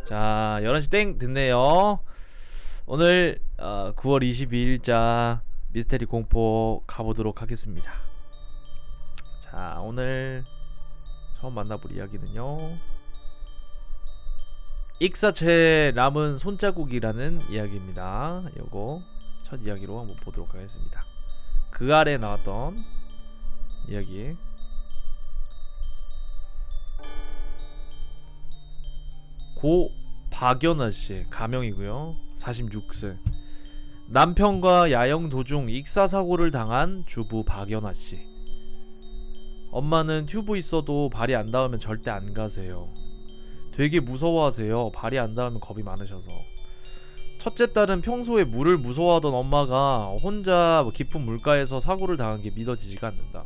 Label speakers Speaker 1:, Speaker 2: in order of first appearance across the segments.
Speaker 1: 자, 11시 땡 됐네요. 오늘 9월 22일자 미스테리 공포 가보도록 하겠습니다. 자, 오늘 처음 만나볼 이야기는요, 익사체 남은 손자국이라는 이야기입니다. 요거 첫 이야기로 한번 보도록 하겠습니다. 그 아래 나왔던 이야기. 고 박연아씨 가명이고요. 46세. 남편과 야영 도중 익사사고를 당한 주부 박연아씨. 엄마는 튜브 있어도 발이 안 닿으면 절대 안 가세요. 되게 무서워하세요. 발이 안 닿으면 겁이 많으셔서. 첫째 딸은 평소에 물을 무서워하던 엄마가 혼자 깊은 물가에서 사고를 당한 게 믿어지지가 않는다.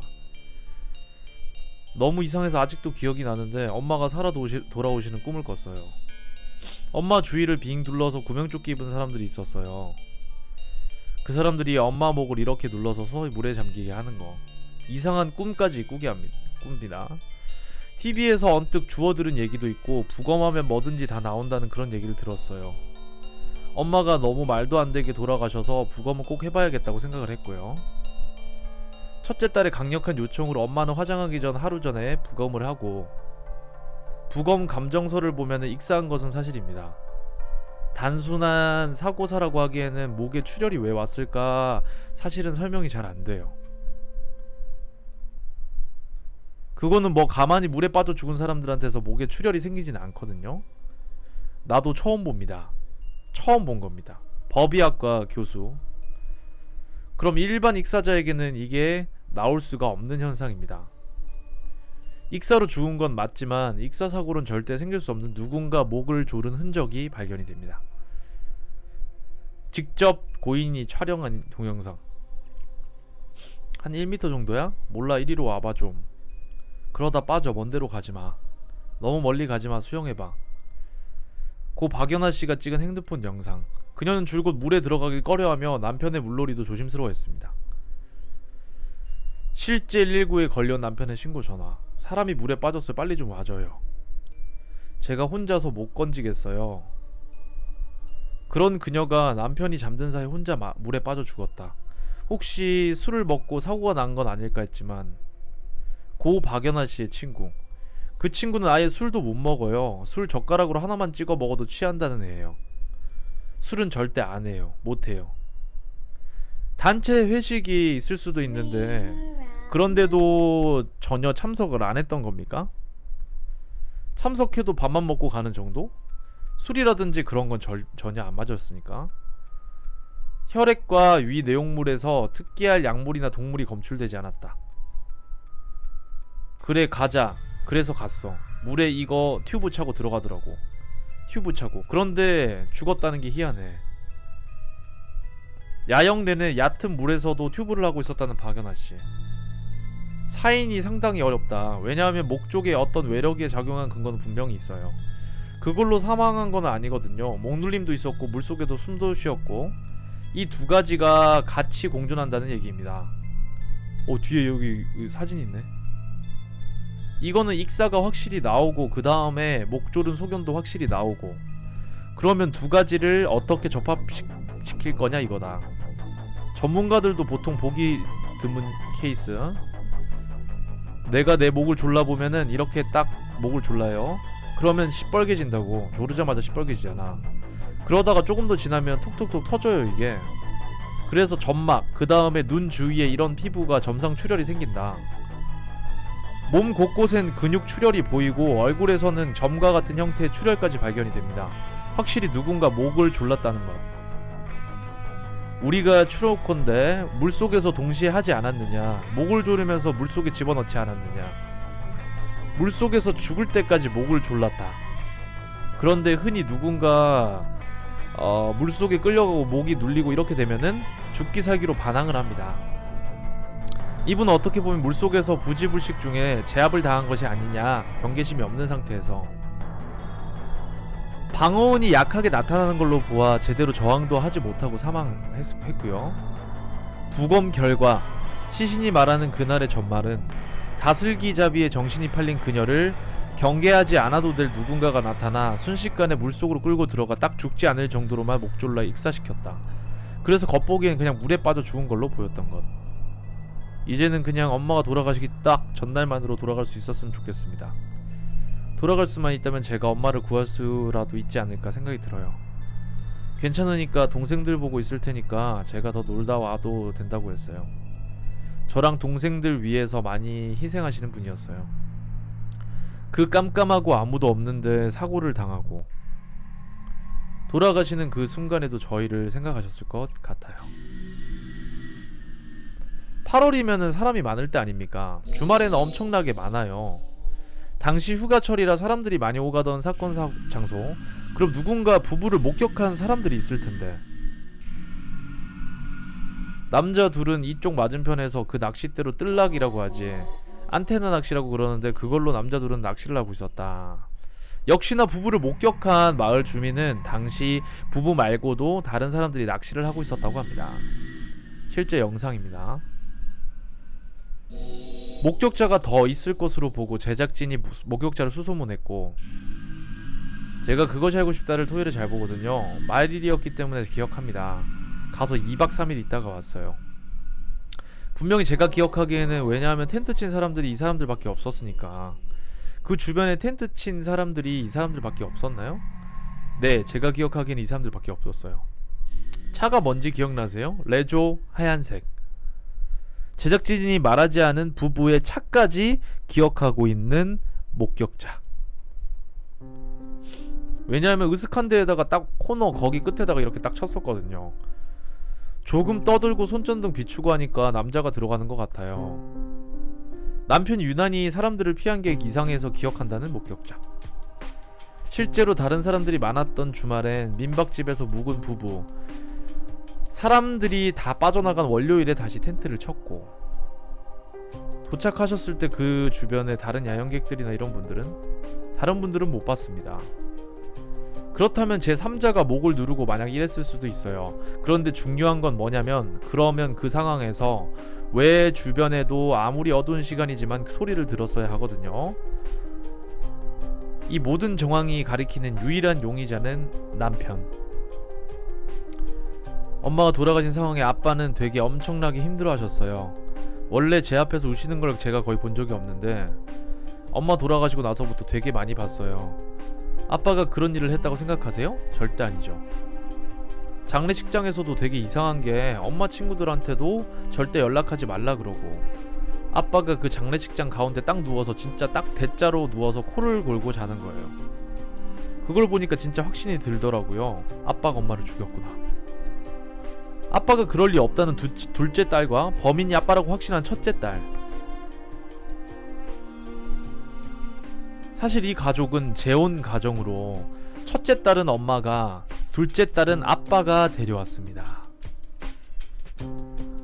Speaker 1: 너무 이상해서 아직도 기억이 나는데 엄마가 살아 돌아오시는 꿈을 꿨어요. 엄마 주위를 빙 둘러서 구명조끼 입은 사람들이 있었어요. 그 사람들이 엄마 목을 이렇게 눌러서 물에 잠기게 하는 거. 이상한 꿈까지 꿉니다. TV에서 언뜻 주워들은 얘기도 있고 부검하면 뭐든지 다 나온다는 그런 얘기를 들었어요. 엄마가 너무 말도 안 되게 돌아가셔서 부검은 꼭 해봐야겠다고 생각을 했고요. 첫째 딸의 강력한 요청으로 엄마는 화장하기 전 하루 전에 부검을 하고, 부검 감정서를 보면 익사한 것은 사실입니다. 단순한 사고사라고 하기에는 목에 출혈이 왜 왔을까 사실은 설명이 잘 안 돼요. 그거는 뭐 가만히 물에 빠져 죽은 사람들한테서 목에 출혈이 생기진 않거든요. 나도 처음 봅니다. 처음 본 겁니다. 법의학과 교수. 그럼 일반 익사자에게는 이게 나올 수가 없는 현상입니다. 익사로 죽은 건 맞지만 익사사고는 절대 생길 수 없는 누군가 목을 조른 흔적이 발견이 됩니다. 직접 고인이 촬영한 동영상. 한 1m 정도야? 몰라, 이리로 와봐 좀. 그러다 빠져. 먼데로 가지마. 너무 멀리 가지마. 수영해봐. 고 박연아씨가 찍은 핸드폰 영상. 그녀는 줄곧 물에 들어가길 꺼려하며 남편의 물놀이도 조심스러워했습니다. 실제 119에 걸려온 남편의 신고 전화. 사람이 물에 빠졌어요. 빨리 좀 와줘요. 제가 혼자서 못 건지겠어요. 그런 그녀가 남편이 잠든 사이 혼자 물에 빠져 죽었다. 혹시 술을 먹고 사고가 난 건 아닐까 했지만, 고 박연아씨의 친구. 그 친구는 아예 술도 못 먹어요. 술 젓가락으로 하나만 찍어 먹어도 취한다는 애예요. 술은 절대 안 해요. 못 해요. 단체 회식이 있을 수도 있는데 그런데도 전혀 참석을 안 했던 겁니까? 참석해도 밥만 먹고 가는 정도? 술이라든지 그런 건 전혀 안 맞았으니까. 혈액과 위 내용물에서 특기할 약물이나 동물이 검출되지 않았다. 그래 가자. 그래서 갔어. 물에 이거 튜브 차고 들어가더라고. 튜브 차고. 그런데 죽었다는 게 희한해. 야영 내내 얕은 물에서도 튜브를 하고 있었다는 박연아씨. 사인이 상당히 어렵다. 왜냐하면 목 쪽에 어떤 외력에 작용한 근거는 분명히 있어요. 그걸로 사망한 건 아니거든요. 목눌림도 있었고 물속에도 숨도 쉬었고, 이 두 가지가 같이 공존한다는 얘기입니다. 뒤에 여기 사진 있네. 이거는 익사가 확실히 나오고 그 다음에 목조른 소견도 확실히 나오고, 그러면 두 가지를 어떻게 접합시킬 거냐 이거다. 전문가들도 보통 보기 드문 케이스. 내가 내 목을 졸라보면은 이렇게 딱 목을 졸라요. 그러면 시뻘개진다고. 조르자마자 시뻘개지잖아. 그러다가 조금 더 지나면 톡톡톡 터져요 이게. 그래서 점막, 그 다음에 눈 주위에 이런 피부가 점상 출혈이 생긴다. 몸 곳곳엔 근육 출혈이 보이고 얼굴에서는 점과 같은 형태의 출혈까지 발견이 됩니다. 확실히 누군가 목을 졸랐다는 것. 우리가 추로컨대 물속에서 동시에 하지 않았느냐, 목을 조르면서 물속에 집어넣지 않았느냐, 물속에서 죽을 때까지 목을 졸랐다. 그런데 흔히 누군가 물속에 끌려가고 목이 눌리고 이렇게 되면은 죽기 살기로 반항을 합니다. 이분은 어떻게 보면 물속에서 부지불식 중에 제압을 당한 것이 아니냐, 경계심이 없는 상태에서. 방어원이 약하게 나타나는 걸로 보아 제대로 저항도 하지 못하고 사망했고요. 부검 결과 시신이 말하는 그날의 전말은 다슬기잡이에 정신이 팔린 그녀를 경계하지 않아도 될 누군가가 나타나 순식간에 물속으로 끌고 들어가 딱 죽지 않을 정도로만 목졸라 익사시켰다. 그래서 겉보기엔 그냥 물에 빠져 죽은 걸로 보였던 것. 이제는 그냥 엄마가 돌아가시기 딱 전날만으로 돌아갈 수 있었으면 좋겠습니다. 돌아갈 수만 있다면 제가 엄마를 구할 수라도 있지 않을까 생각이 들어요. 괜찮으니까 동생들 보고 있을 테니까 제가 더 놀다 와도 된다고 했어요. 저랑 동생들 위해서 많이 희생하시는 분이었어요. 그 깜깜하고 아무도 없는데 사고를 당하고 돌아가시는 그 순간에도 저희를 생각하셨을 것 같아요. 8월이면은 사람이 많을 때 아닙니까? 주말에는 엄청나게 많아요. 당시 휴가철이라 사람들이 많이 오가던 사건 장소. 그럼 누군가 부부를 목격한 사람들이 있을 텐데. 남자 둘은 이쪽 맞은편에서 그 낚싯대로 뜰락이라고 하지. 안테나 낚시라고 그러는데 그걸로 남자 둘은 낚시를 하고 있었다. 역시나 부부를 목격한 마을 주민은 당시 부부 말고도 다른 사람들이 낚시를 하고 있었다고 합니다. 실제 영상입니다. 목격자가 더 있을 것으로 보고 제작진이 목격자를 수소문했고, 제가 그것이 알고 싶다를 토요일에 잘 보거든요. 말일이었기 때문에 기억합니다. 가서 2박 3일 있다가 왔어요. 분명히 제가 기억하기에는, 왜냐하면 텐트 친 사람들이 이 사람들밖에 없었으니까. 그 주변에 텐트 친 사람들이 이 사람들밖에 없었나요? 네, 제가 기억하기에는 이 사람들밖에 없었어요. 차가 뭔지 기억나세요? 레조 하얀색. 제작진이 말하지 않은 부부의 차까지 기억하고 있는 목격자. 왜냐하면 으슥한 데에다가 딱 코너 거기 끝에다가 이렇게 딱 쳤었거든요. 조금 떠들고 손전등 비추고 하니까 남자가 들어가는 것 같아요. 남편이 유난히 사람들을 피한 게 이상해서 기억한다는 목격자. 실제로 다른 사람들이 많았던 주말엔 민박집에서 묵은 부부, 사람들이 다 빠져나간 월요일에 다시 텐트를 쳤고, 도착하셨을 때 그 주변에 다른 야영객들이나 이런 분들은 못 봤습니다. 그렇다면 제3자가 목을 누르고 만약 이랬을 수도 있어요. 그런데 중요한 건 뭐냐면, 그러면 그 상황에서 왜 주변에도 아무리 어두운 시간이지만 소리를 들었어야 하거든요. 이 모든 정황이 가리키는 유일한 용의자는 남편. 엄마가 돌아가신 상황에 아빠는 되게 엄청나게 힘들어하셨어요. 원래 제 앞에서 우시는 걸 제가 거의 본 적이 없는데 엄마 돌아가시고 나서부터 되게 많이 봤어요. 아빠가 그런 일을 했다고 생각하세요? 절대 아니죠. 장례식장에서도 되게 이상한 게 엄마 친구들한테도 절대 연락하지 말라 그러고, 아빠가 그 장례식장 가운데 딱 누워서 진짜 딱 대자로 누워서 코를 골고 자는 거예요. 그걸 보니까 진짜 확신이 들더라고요. 아빠가 엄마를 죽였구나. 아빠가 그럴 리 없다는 둘째 딸과 범인이 아빠라고 확신한 첫째 딸. 사실 이 가족은 재혼 가정으로 첫째 딸은 엄마가, 둘째 딸은 아빠가 데려왔습니다.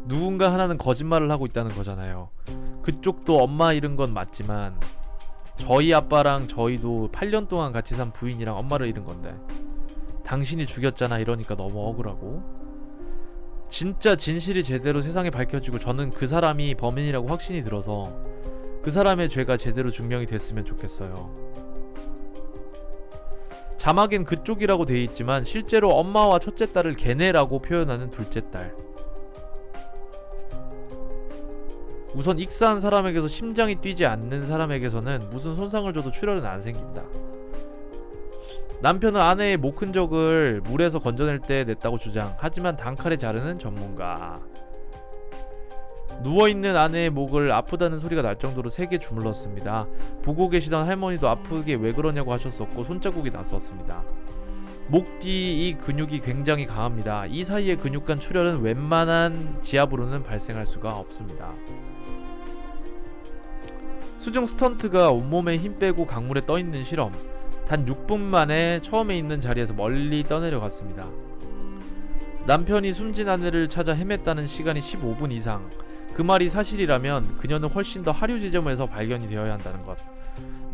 Speaker 1: 누군가 하나는 거짓말을 하고 있다는 거잖아요. 그쪽도 엄마 잃은 건 맞지만 저희 아빠랑 저희도 8년 동안 같이 산 부인이랑 엄마를 잃은 건데 당신이 죽였잖아 이러니까 너무 억울하고, 진짜 진실이 제대로 세상에 밝혀지고 저는 그 사람이 범인이라고 확신이 들어서 그 사람의 죄가 제대로 증명이 됐으면 좋겠어요. 자막엔 그쪽이라고 돼 있지만 실제로 엄마와 첫째 딸을 걔네라고 표현하는 둘째 딸. 우선 익사한 사람에게서 심장이 뛰지 않는 사람에게서는 무슨 손상을 줘도 출혈은 안 생깁니다. 남편은 아내의 목 흔적을 물에서 건져낼 때 냈다고 주장. 하지만 단칼에 자르는 전문가. 누워있는 아내의 목을 아프다는 소리가 날 정도로 세게 주물렀습니다. 보고 계시던 할머니도 아프게 왜 그러냐고 하셨었고 손자국이 났었습니다. 목 뒤 이 근육이 굉장히 강합니다. 이 사이의 근육간 출혈은 웬만한 지압으로는 발생할 수가 없습니다. 수중 스턴트가 온몸에 힘 빼고 강물에 떠있는 실험. 단 6분 만에 처음에 있는 자리에서 멀리 떠내려갔습니다. 남편이 숨진 아내를 찾아 헤맸다는 시간이 15분 이상. 그 말이 사실이라면 그녀는 훨씬 더 하류 지점에서 발견이 되어야 한다는 것.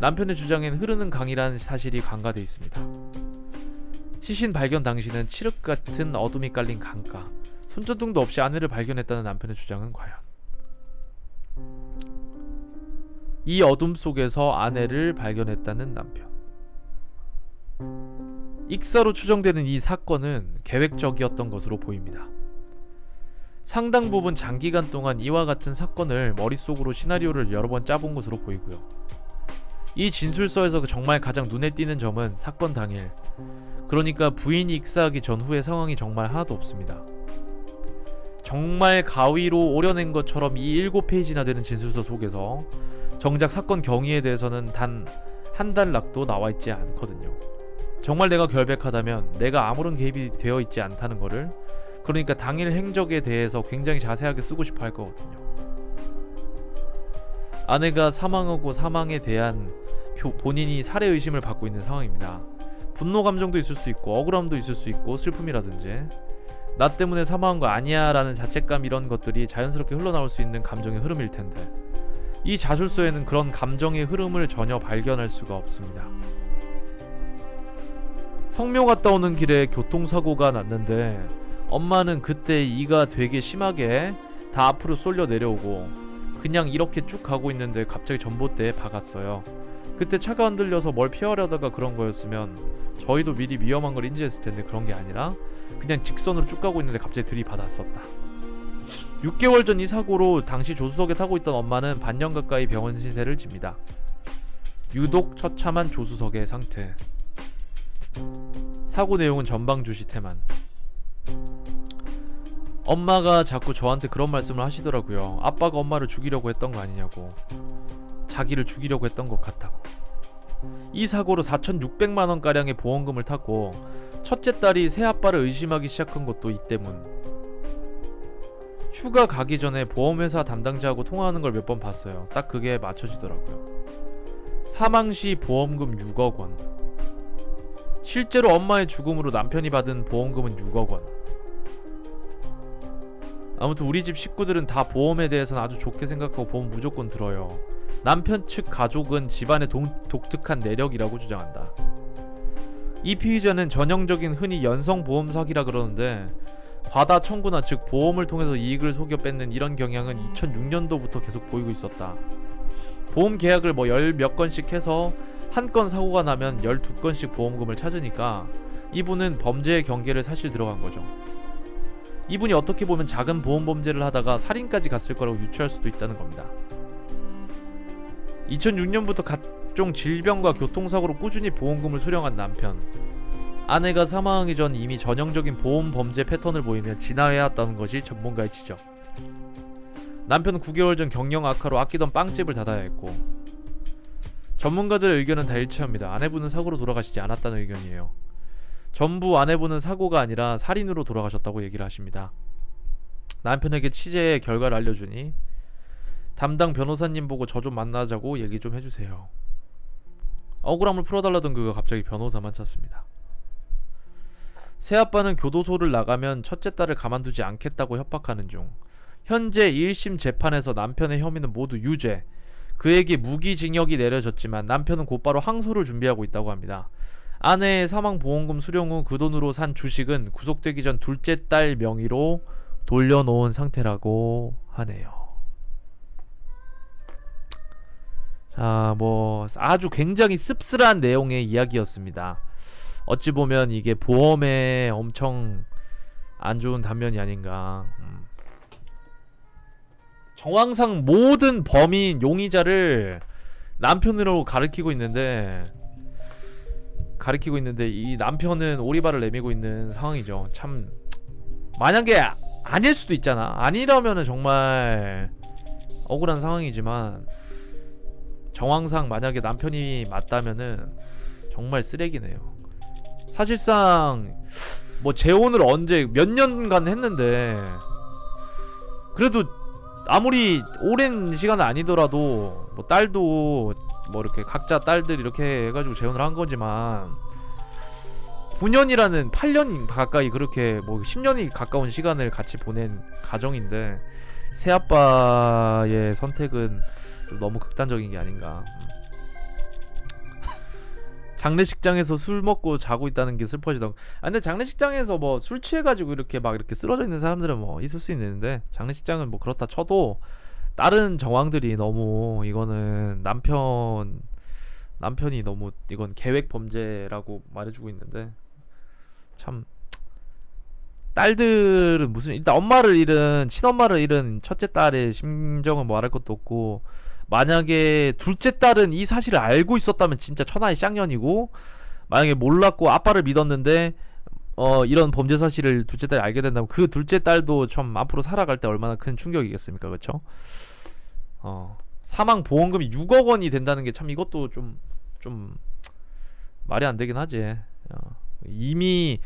Speaker 1: 남편의 주장엔 흐르는 강이라는 사실이 간과되어 있습니다. 시신 발견 당시는 칠흑 같은 어둠이 깔린 강가. 손전등도 없이 아내를 발견했다는 남편의 주장은 과연? 이 어둠 속에서 아내를 발견했다는 남편. 익사로 추정되는 이 사건은 계획적이었던 것으로 보입니다. 상당 부분 장기간 동안 이와 같은 사건을 머릿속으로 시나리오를 여러 번 짜본 것으로 보이고요. 이 진술서에서 정말 가장 눈에 띄는 점은 사건 당일, 그러니까 부인이 익사하기 전후의 상황이 정말 하나도 없습니다. 정말 가위로 오려낸 것처럼 이 7페이지나 되는 진술서 속에서 정작 사건 경위에 대해서는 단 한 단락도 나와 있지 않거든요. 정말 내가 결백하다면 내가 아무런 개입이 되어 있지 않다는 거를, 그러니까 당일 행적에 대해서 굉장히 자세하게 쓰고 싶어 할 거거든요. 아내가 사망하고 사망에 대한 본인이 살해 의심을 받고 있는 상황입니다. 분노 감정도 있을 수 있고 억울함도 있을 수 있고 슬픔이라든지 나 때문에 사망한 거 아니야 라는 자책감, 이런 것들이 자연스럽게 흘러나올 수 있는 감정의 흐름일 텐데 이 자술서에는 그런 감정의 흐름을 전혀 발견할 수가 없습니다. 성묘 갔다 오는 길에 교통사고가 났는데 엄마는 그때 이가 되게 심하게 다 앞으로 쏠려 내려오고 그냥 이렇게 쭉 가고 있는데 갑자기 전봇대에 박았어요. 그때 차가 흔들려서 뭘 피하려다가 그런 거였으면 저희도 미리 위험한 걸 인지했을 텐데 그런 게 아니라 그냥 직선으로 쭉 가고 있는데 갑자기 들이받았었다. 6개월 전 이 사고로 당시 조수석에 타고 있던 엄마는 반년 가까이 병원 신세를 집니다. 유독 처참한 조수석의 상태. 사고 내용은 전방주시 태만. 엄마가 자꾸 저한테 그런 말씀을 하시더라고요. 아빠가 엄마를 죽이려고 했던 거 아니냐고. 자기를 죽이려고 했던 것 같다고. 이 사고로 4,600만원가량의 보험금을 탔고 첫째 딸이 새아빠를 의심하기 시작한 것도 이 때문. 휴가 가기 전에 보험회사 담당자하고 통화하는 걸 몇 번 봤어요. 딱 그게 맞춰지더라고요. 사망시 보험금 6억 원. 실제로 엄마의 죽음으로 남편이 받은 보험금은 6억 원. 아무튼 우리 집 식구들은 다 보험에 대해서는 아주 좋게 생각하고 보험 무조건 들어요. 남편 측 가족은 집안의 독특한 내력이라고 주장한다. 이 피의자는 전형적인 흔히 연성보험 사기라 그러는데 과다 청구나 즉 보험을 통해서 이익을 속여 뺏는 이런 경향은 2006년도부터 계속 보이고 있었다. 보험 계약을 뭐 10몇 건씩 해서 한 건 사고가 나면 12건씩 보험금을 찾으니까 이분은 범죄의 경계를 사실 들어간 거죠. 이분이 어떻게 보면 작은 보험 범죄를 하다가 살인까지 갔을 거라고 유추할 수도 있다는 겁니다. 2006년부터 각종 질병과 교통사고로 꾸준히 보험금을 수령한 남편. 아내가 사망하기 전 이미 전형적인 보험 범죄 패턴을 보이며 진화해왔다는 것이 전문가의 지적. 남편은 9개월 전 경영 악화로 아끼던 빵집을 닫아야 했고, 전문가들의 의견은 다 일치합니다. 아내분은 사고로 돌아가시지 않았다는 의견이에요. 전부 아내분은 사고가 아니라 살인으로 돌아가셨다고 얘기를 하십니다. 남편에게 취재의 결과를 알려주니 담당 변호사님 보고 저 좀 만나자고 얘기 좀 해주세요. 억울함을 풀어달라던 그가 갑자기 변호사만 찾습니다. 새아빠는 교도소를 나가면 첫째 딸을 가만두지 않겠다고 협박하는 중 현재 1심 재판에서 남편의 혐의는 모두 유죄, 그에게 무기징역이 내려졌지만 남편은 곧바로 항소를 준비하고 있다고 합니다. 아내의 사망보험금 수령 후 그 돈으로 산 주식은 구속되기 전 둘째 딸 명의로 돌려놓은 상태라고 하네요. 자, 뭐 아주 굉장히 씁쓸한 내용의 이야기였습니다. 어찌 보면 이게 보험에 엄청 안 좋은 단면이 아닌가. 정황상 모든 범인 용의자를 남편으로 가리키고 있는데 이 남편은 오리발을 내밀고 있는 상황이죠. 참, 만약에 아닐 수도 있잖아. 아니라면은 정말 억울한 상황이지만 정황상 만약에 남편이 맞다면은 정말 쓰레기네요. 사실상 뭐 재혼을 언제 몇 년간 했는데 그래도 아무리 오랜 시간은 아니더라도 뭐 딸도 뭐 이렇게 각자 딸들 이렇게 해가지고 재혼을 한 거지만 9년이라는 8년 가까이 그렇게 뭐 10년이 가까운 시간을 같이 보낸 가정인데 새아빠의 선택은 좀 너무 극단적인 게 아닌가. 장례식장에서 술 먹고 자고 있다는 게 슬퍼지던. 근데 장례식장에서 뭐 술 취해가지고 이렇게 막 이렇게 쓰러져 있는 사람들은 뭐 있을 수 있는데 장례식장은 뭐 그렇다 쳐도 다른 정황들이 너무 이거는 남편이 너무 이건 계획 범죄라고 말해주고 있는데 참 딸들은 무슨 일단 엄마를 잃은 친엄마를 잃은 첫째 딸의 심정은 뭐 말할 것도 없고 만약에 둘째 딸은 이 사실을 알고 있었다면 진짜 천하의 쌍년이고 만약에 몰랐고 아빠를 믿었는데 이런 범죄 사실을 둘째 딸이 알게 된다면 그 둘째 딸도 좀 앞으로 살아갈 때 얼마나 큰 충격이겠습니까, 그렇죠? 사망 보험금이 6억 원이 된다는 게 참 이것도 좀 말이 안 되긴 하지. 이미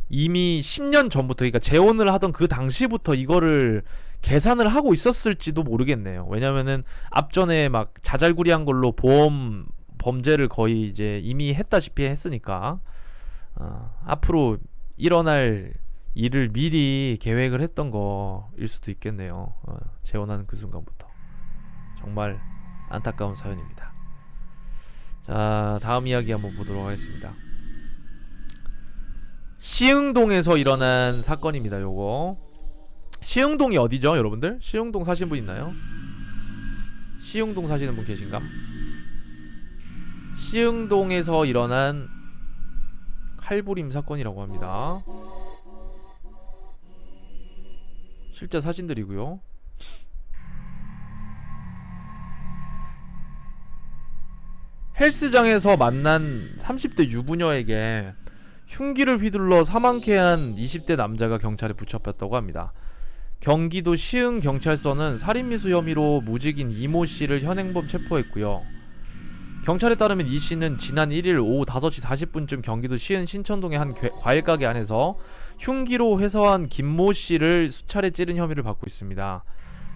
Speaker 1: 10년 전부터 그러니까 재혼을 하던 그 당시부터 이거를 계산을 하고 있었을지도 모르겠네요. 왜냐면은 앞전에 막 자잘구리한 걸로 보험 범죄를 거의 이제 이미 했다시피 했으니까 앞으로 일어날 일을 미리 계획을 했던 거일 수도 있겠네요. 재혼하는 그 순간부터. 정말 안타까운 사연입니다. 자, 다음 이야기 한번 보도록 하겠습니다. 시흥동에서 일어난 사건입니다. 요거 시흥동이 어디죠, 여러분들? 시흥동 사시는 분 있나요? 시흥동 사시는 분 계신감? 시흥동에서 일어난 칼부림 사건이라고 합니다. 실제 사진들이고요. 헬스장에서 만난 30대 유부녀에게 흉기를 휘둘러 사망케 한 20대 남자가 경찰에 붙잡혔다고 합니다. 경기도 시흥경찰서는 살인미수 혐의로 무직인 이모 씨를 현행범 체포했고요. 경찰에 따르면 이 씨는 지난 1일 오후 5시 40분쯤 경기도 시흥 신천동의 한 과일가게 안에서 흉기로 회서한 김모 씨를 수차례 찌른 혐의를 받고 있습니다.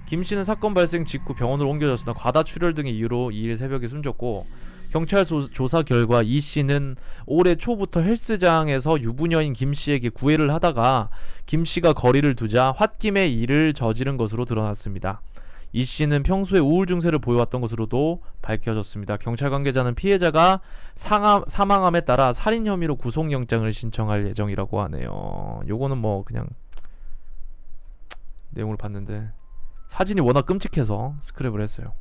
Speaker 1: 김 씨는 사건 발생 직후 병원으로 옮겨졌으나 과다출혈 등의 이유로 2일 새벽에 숨졌고 경찰 조사 결과 이 씨는 올해 초부터 헬스장에서 유부녀인 김 씨에게 구애를 하다가 김 씨가 거리를 두자 홧김에 이를 저지른 것으로 드러났습니다. 이 씨는 평소에 우울 증세를 보여왔던 것으로도 밝혀졌습니다. 경찰 관계자는 피해자가 사망함에 따라 살인 혐의로 구속영장을 신청할 예정이라고 하네요. 요거는 뭐 그냥 내용을 봤는데 사진이 워낙 끔찍해서 스크랩을 했어요.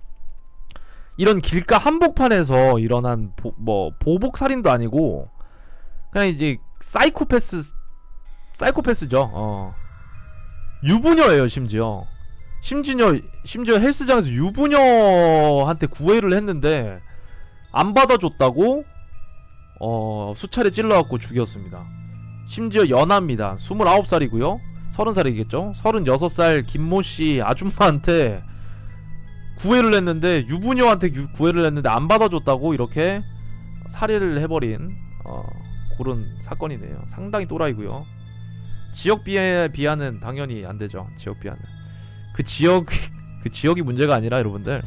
Speaker 1: 이런 길가 한복판에서 일어난 보복살인도 아니고 그냥 이제 사이코패스죠. 유부녀예요. 심지어 헬스장에서 유부녀한테 구애를 했는데 안 받아줬다고 수차례 찔러갖고 죽였습니다. 심지어 연하입니다. 29살이고요 30살이겠죠 36살 김모씨 아줌마한테 구애를 했는데 유부녀한테 구애를 했는데 안 받아줬다고 이렇게 살해를 해버린 그런 사건이네요. 상당히 또라이고요. 지역 비하는 당연히 안되죠. 지역 비하는 그 지역이 문제가 아니라 여러분들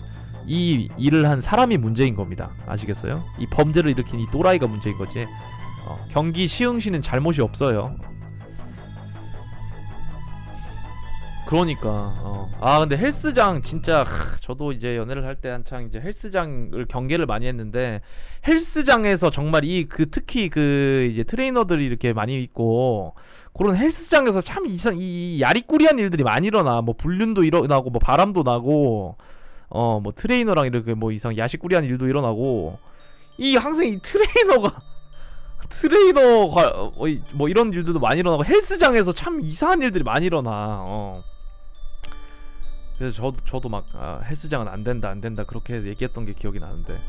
Speaker 1: 이 일을 한 사람이 문제인 겁니다. 아시겠어요? 이 범죄를 일으킨 이 또라이가 문제인 거지. 경기 시흥시는 잘못이 없어요. 그러니까 근데 헬스장 진짜 저도 이제 연애를 할 때 한창 이제 헬스장을 경계를 많이 했는데 헬스장에서 정말 특히 이제 트레이너들이 이렇게 많이 있고 그런 헬스장에서 참 이 야리꾸리한 일들이 많이 일어나. 뭐 불륜도 일어나고 뭐 바람도 나고 뭐 트레이너랑 이렇게 뭐 이상 야식꾸리한 일도 일어나고 항상 이 트레이너가 뭐 이런 일들도 많이 일어나고 헬스장에서 참 이상한 일들이 많이 일어나. 그래서 저도 막 헬스장은 안 된다 그렇게 얘기했던 게 기억이 나는데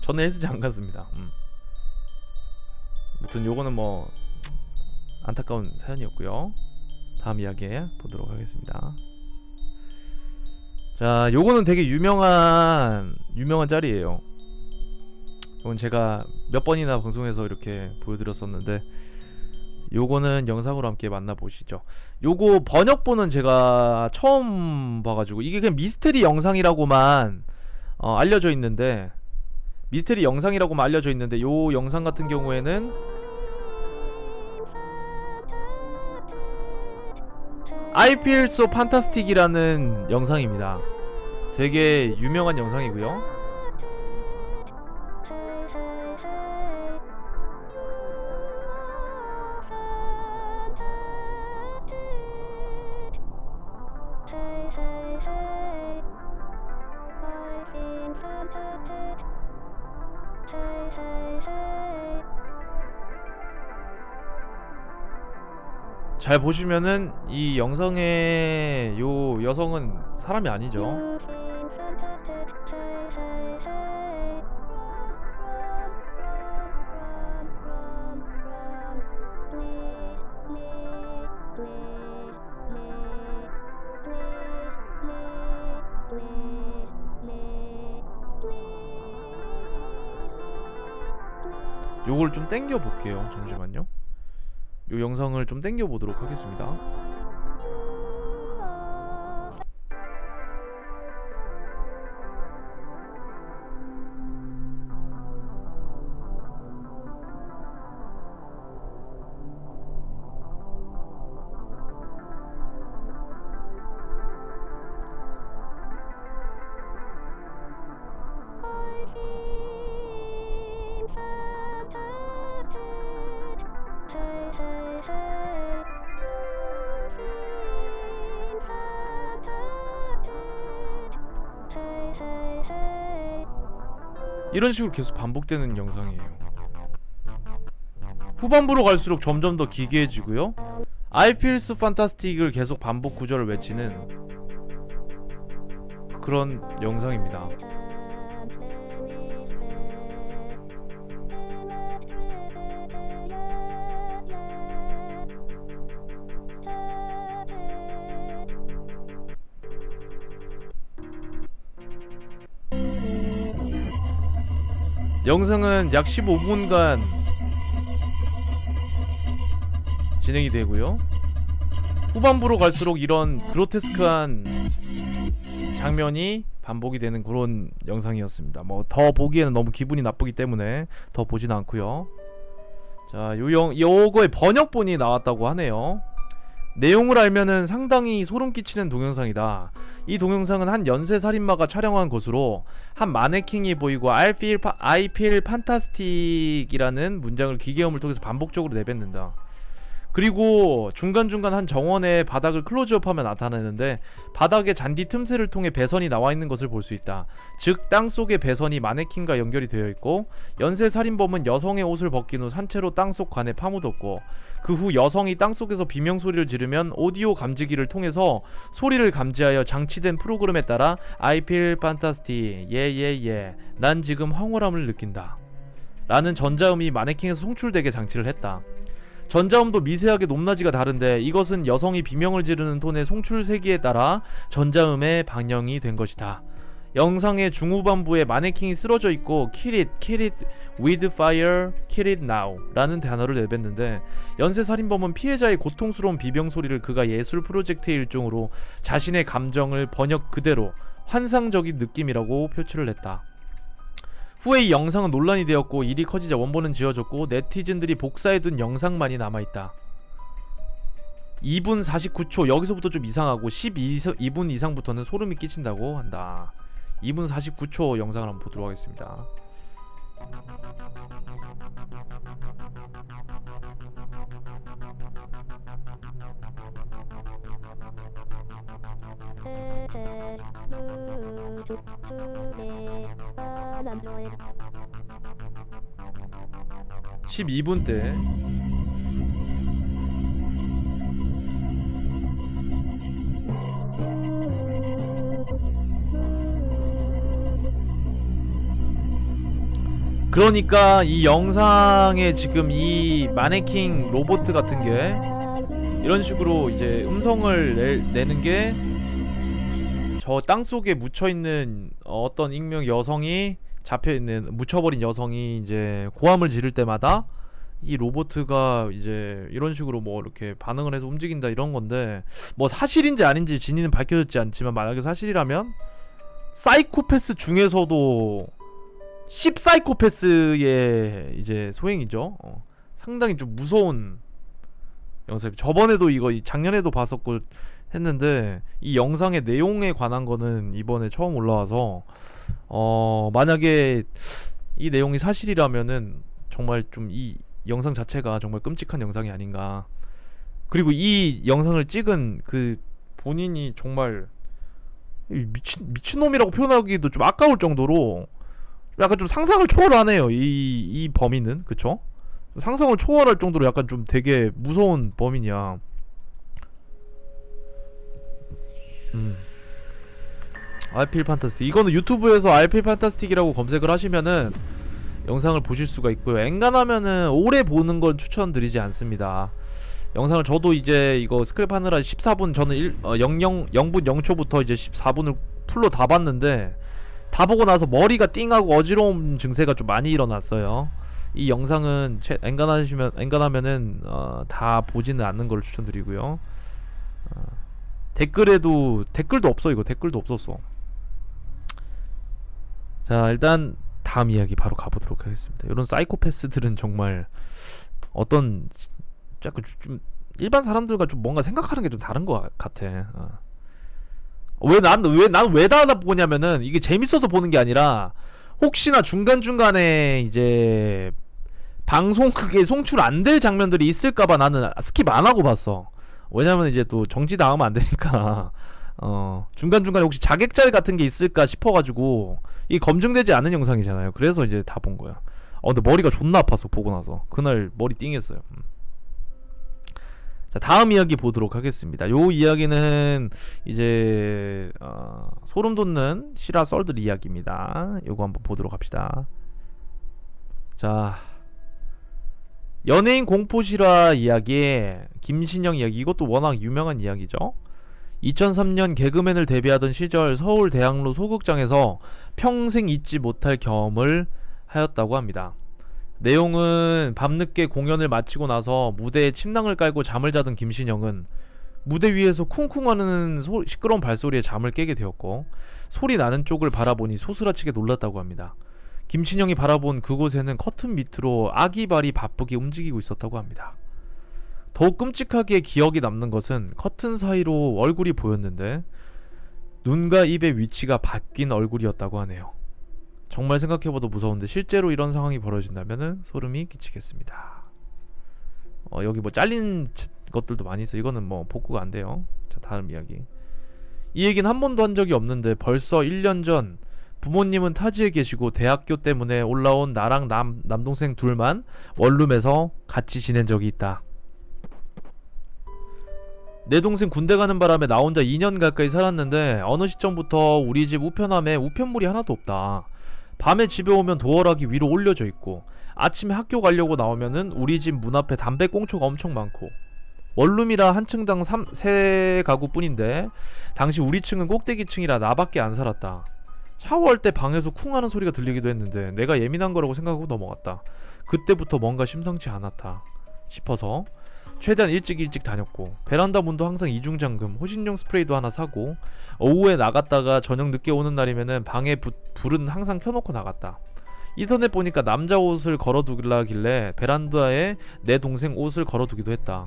Speaker 1: 저는 헬스장 안 갔습니다. 아무튼 요거는 뭐 안타까운 사연이었고요. 다음 이야기 보도록 하겠습니다. 자, 요거는 되게 유명한 짤이에요. 이건 제가 몇 번이나 방송에서 이렇게 보여드렸었는데 요거는 영상으로 함께 만나보시죠. 요거 번역본은 제가 처음 봐가지고 이게 그냥 미스테리 영상이라고만 알려져 있는데 요 영상 같은 경우에는 I feel so fantastic이라는 영상입니다. 되게 유명한 영상이고요. 잘 보시면은 이 영상의 요 여성은 사람이 아니죠. 요걸 좀 땡겨 볼게요. 잠시만요. 요 영상을 좀 땡겨 보도록 하겠습니다. 이런 식으로 계속 반복되는 영상이에요. 후반부로 갈수록 점점 더 기괴해지고요. I feel so fantastic을 계속 반복 구절을 외치는 그런 영상입니다. 영상은 약 15분간 진행이 되고요. 후반부로 갈수록 이런 그로테스크한 장면이 반복이 되는 그런 영상이었습니다. 뭐 더 보기에는 너무 기분이 나쁘기 때문에 더 보진 않고요. 자, 요거의 번역본이 나왔다고 하네요. 내용을 알면은 상당히 소름 끼치는 동영상이다. 이 동영상은 한 연쇄 살인마가 촬영한 것으로 한 마네킹이 보이고 I feel fantastic이라는 문장을 기계음을 통해서 반복적으로 내뱉는다. 그리고 중간중간 한 정원의 바닥을 클로즈업하면 나타나는데 바닥에 잔디 틈새를 통해 배선이 나와 있는 것을 볼 수 있다. 즉 땅속의 배선이 마네킹과 연결이 되어 있고 연쇄 살인범은 여성의 옷을 벗긴 후 산채로 땅속 관에 파묻었고 그 후 여성이 땅속에서 비명 소리를 지르면 오디오 감지기를 통해서 소리를 감지하여 장치된 프로그램에 따라 I feel fantastic 예예예 난 지금 황홀함을 느낀다 라는 전자음이 마네킹에서 송출되게 장치를 했다. 전자음도 미세하게 높낮이가 다른데 이것은 여성이 비명을 지르는 톤의 송출 세기에 따라 전자음의 방영이 된 것이다. 영상의 중후반부에 마네킹이 쓰러져 있고 kill it with fire, kill it now 라는 단어를 내뱉는데 연쇄살인범은 피해자의 고통스러운 비명 소리를 그가 예술 프로젝트의 일종으로 자신의 감정을 번역 그대로 환상적인 느낌이라고 표출을 했다. 후에 이 영상은 논란이 되었고 일이 커지자 원본은 지워졌고 네티즌들이 복사해둔 영상만이 남아있다. 2분 49초 여기서부터 좀 이상하고 12분 이상부터는 소름이 끼친다고 한다. 2분 49초 영상을 한번 보도록 하겠습니다. (12분) 때 그러니까 이 영상에 지금 이 마네킹 로봇 같은 게 이런 식으로 이제 음성을 내는 게 저 땅속에 묻혀있는 어떤 익명 여성이 잡혀있는 묻혀버린 여성이 이제 고함을 지를 때마다 이 로봇가 이제 이런 식으로 뭐 이렇게 반응을 해서 움직인다 이런 건데 뭐 사실인지 아닌지 진위는 밝혀졌지 않지만 만약에 사실이라면 사이코패스 중에서도 씹사이코패스의 이제 소행이죠. 상당히 좀 무서운 영상. 저번에도 이거 작년에도 봤었고 했는데 이 영상의 내용에 관한 거는 이번에 처음 올라와서 만약에 이 내용이 사실이라면은 정말 좀 이 영상 자체가 정말 끔찍한 영상이 아닌가. 그리고 이 영상을 찍은 그 본인이 정말 미친놈이라고 표현하기도 좀 아까울 정도로 약간 좀 상상을 초월하네요. 이 범인은. 그쵸? 상상을 초월할 정도로 약간 좀 되게 무서운 범인이야. 알필 판타스틱, 이거는 유튜브에서 알필 판타스틱이라고 검색을 하시면은 영상을 보실 수가 있고요. 엔간하면은 오래 보는 건 추천드리지 않습니다. 영상을 저도 이제 이거 스크랩 하느라 14분, 저는 0분 0초부터 이제 14분을 풀로 다 봤는데, 다 보고 나서 머리가 띵하고 어지러움 증세가 좀 많이 일어났어요. 이 영상은 엔간하면은 다 보지는 않는 걸 추천드리고요. 댓글도 없어. 이거 댓글도 없었어. 자, 일단 다음 이야기 바로 가보도록 하겠습니다. 이런 사이코패스들은 정말 어떤 약간 좀 일반 사람들과 좀 뭔가 생각하는 게 좀 다른 것 같아. 왜 다 보냐면은 이게 재밌어서 보는 게 아니라, 혹시나 중간중간에 이제 방송 그게 송출 안 될 장면들이 있을까봐 나는 스킵 안 하고 봤어. 왜냐면 이제 또 정지 당하면 안 되니까. 중간중간에 혹시 자객잘 같은 게 있을까 싶어가지고, 이 검증되지 않은 영상이잖아요. 그래서 이제 다 본 거야. 근데 머리가 존나 아팠어, 보고 나서. 그날 머리 띵했어요. 자, 다음 이야기 보도록 하겠습니다. 요 이야기는 이제 소름 돋는 실화 썰들 이야기입니다. 요거 한번 보도록 합시다. 자, 연예인 공포 실화 이야기, 김신영 이야기. 이것도 워낙 유명한 이야기죠. 2003년 개그맨을 데뷔하던 시절 서울 대학로 소극장에서 평생 잊지 못할 경험을 하였다고 합니다. 내용은 밤늦게 공연을 마치고 나서 무대에 침낭을 깔고 잠을 자던 김신영은 무대 위에서 쿵쿵하는 시끄러운 발소리에 잠을 깨게 되었고, 소리 나는 쪽을 바라보니 소스라치게 놀랐다고 합니다. 김신영이 바라본 그곳에는 커튼 밑으로 아기 발이 바쁘게 움직이고 있었다고 합니다. 더욱 끔찍하게 기억이 남는 것은 커튼 사이로 얼굴이 보였는데 눈과 입의 위치가 바뀐 얼굴이었다고 하네요. 정말 생각해봐도 무서운데 실제로 이런 상황이 벌어진다면은 소름이 끼치겠습니다. 여기 뭐 잘린 것들도 많이 있어. 이거는 뭐 복구가 안 돼요. 자, 다음 이야기. 이 얘기는 한 번도 한 적이 없는데 벌써 1년 전 부모님은 타지에 계시고 대학교 때문에 올라온 나랑 남동생 둘만 원룸에서 같이 지낸 적이 있다. 내 동생 군대 가는 바람에 나 혼자 2년 가까이 살았는데 어느 시점부터 우리 집 우편함에 우편물이 하나도 없다. 밤에 집에 오면 도어락이 위로 올려져 있고, 아침에 학교 가려고 나오면은 우리 집 문 앞에 담배 꽁초가 엄청 많고, 원룸이라 한 층당 3가구 뿐인데 당시 우리 층은 꼭대기층이라 나밖에 안 살았다. 샤워할 때 방에서 쿵 하는 소리가 들리기도 했는데 내가 예민한 거라고 생각하고 넘어갔다. 그때부터 뭔가 심상치 않았다 싶어서 최대한 일찍 다녔고, 베란다 문도 항상 이중잠금, 호신용 스프레이도 하나 사고, 오후에 나갔다가 저녁 늦게 오는 날이면은 방에 불은 항상 켜놓고 나갔다. 인터넷 보니까 남자 옷을 걸어두길래 베란다에 내 동생 옷을 걸어두기도 했다.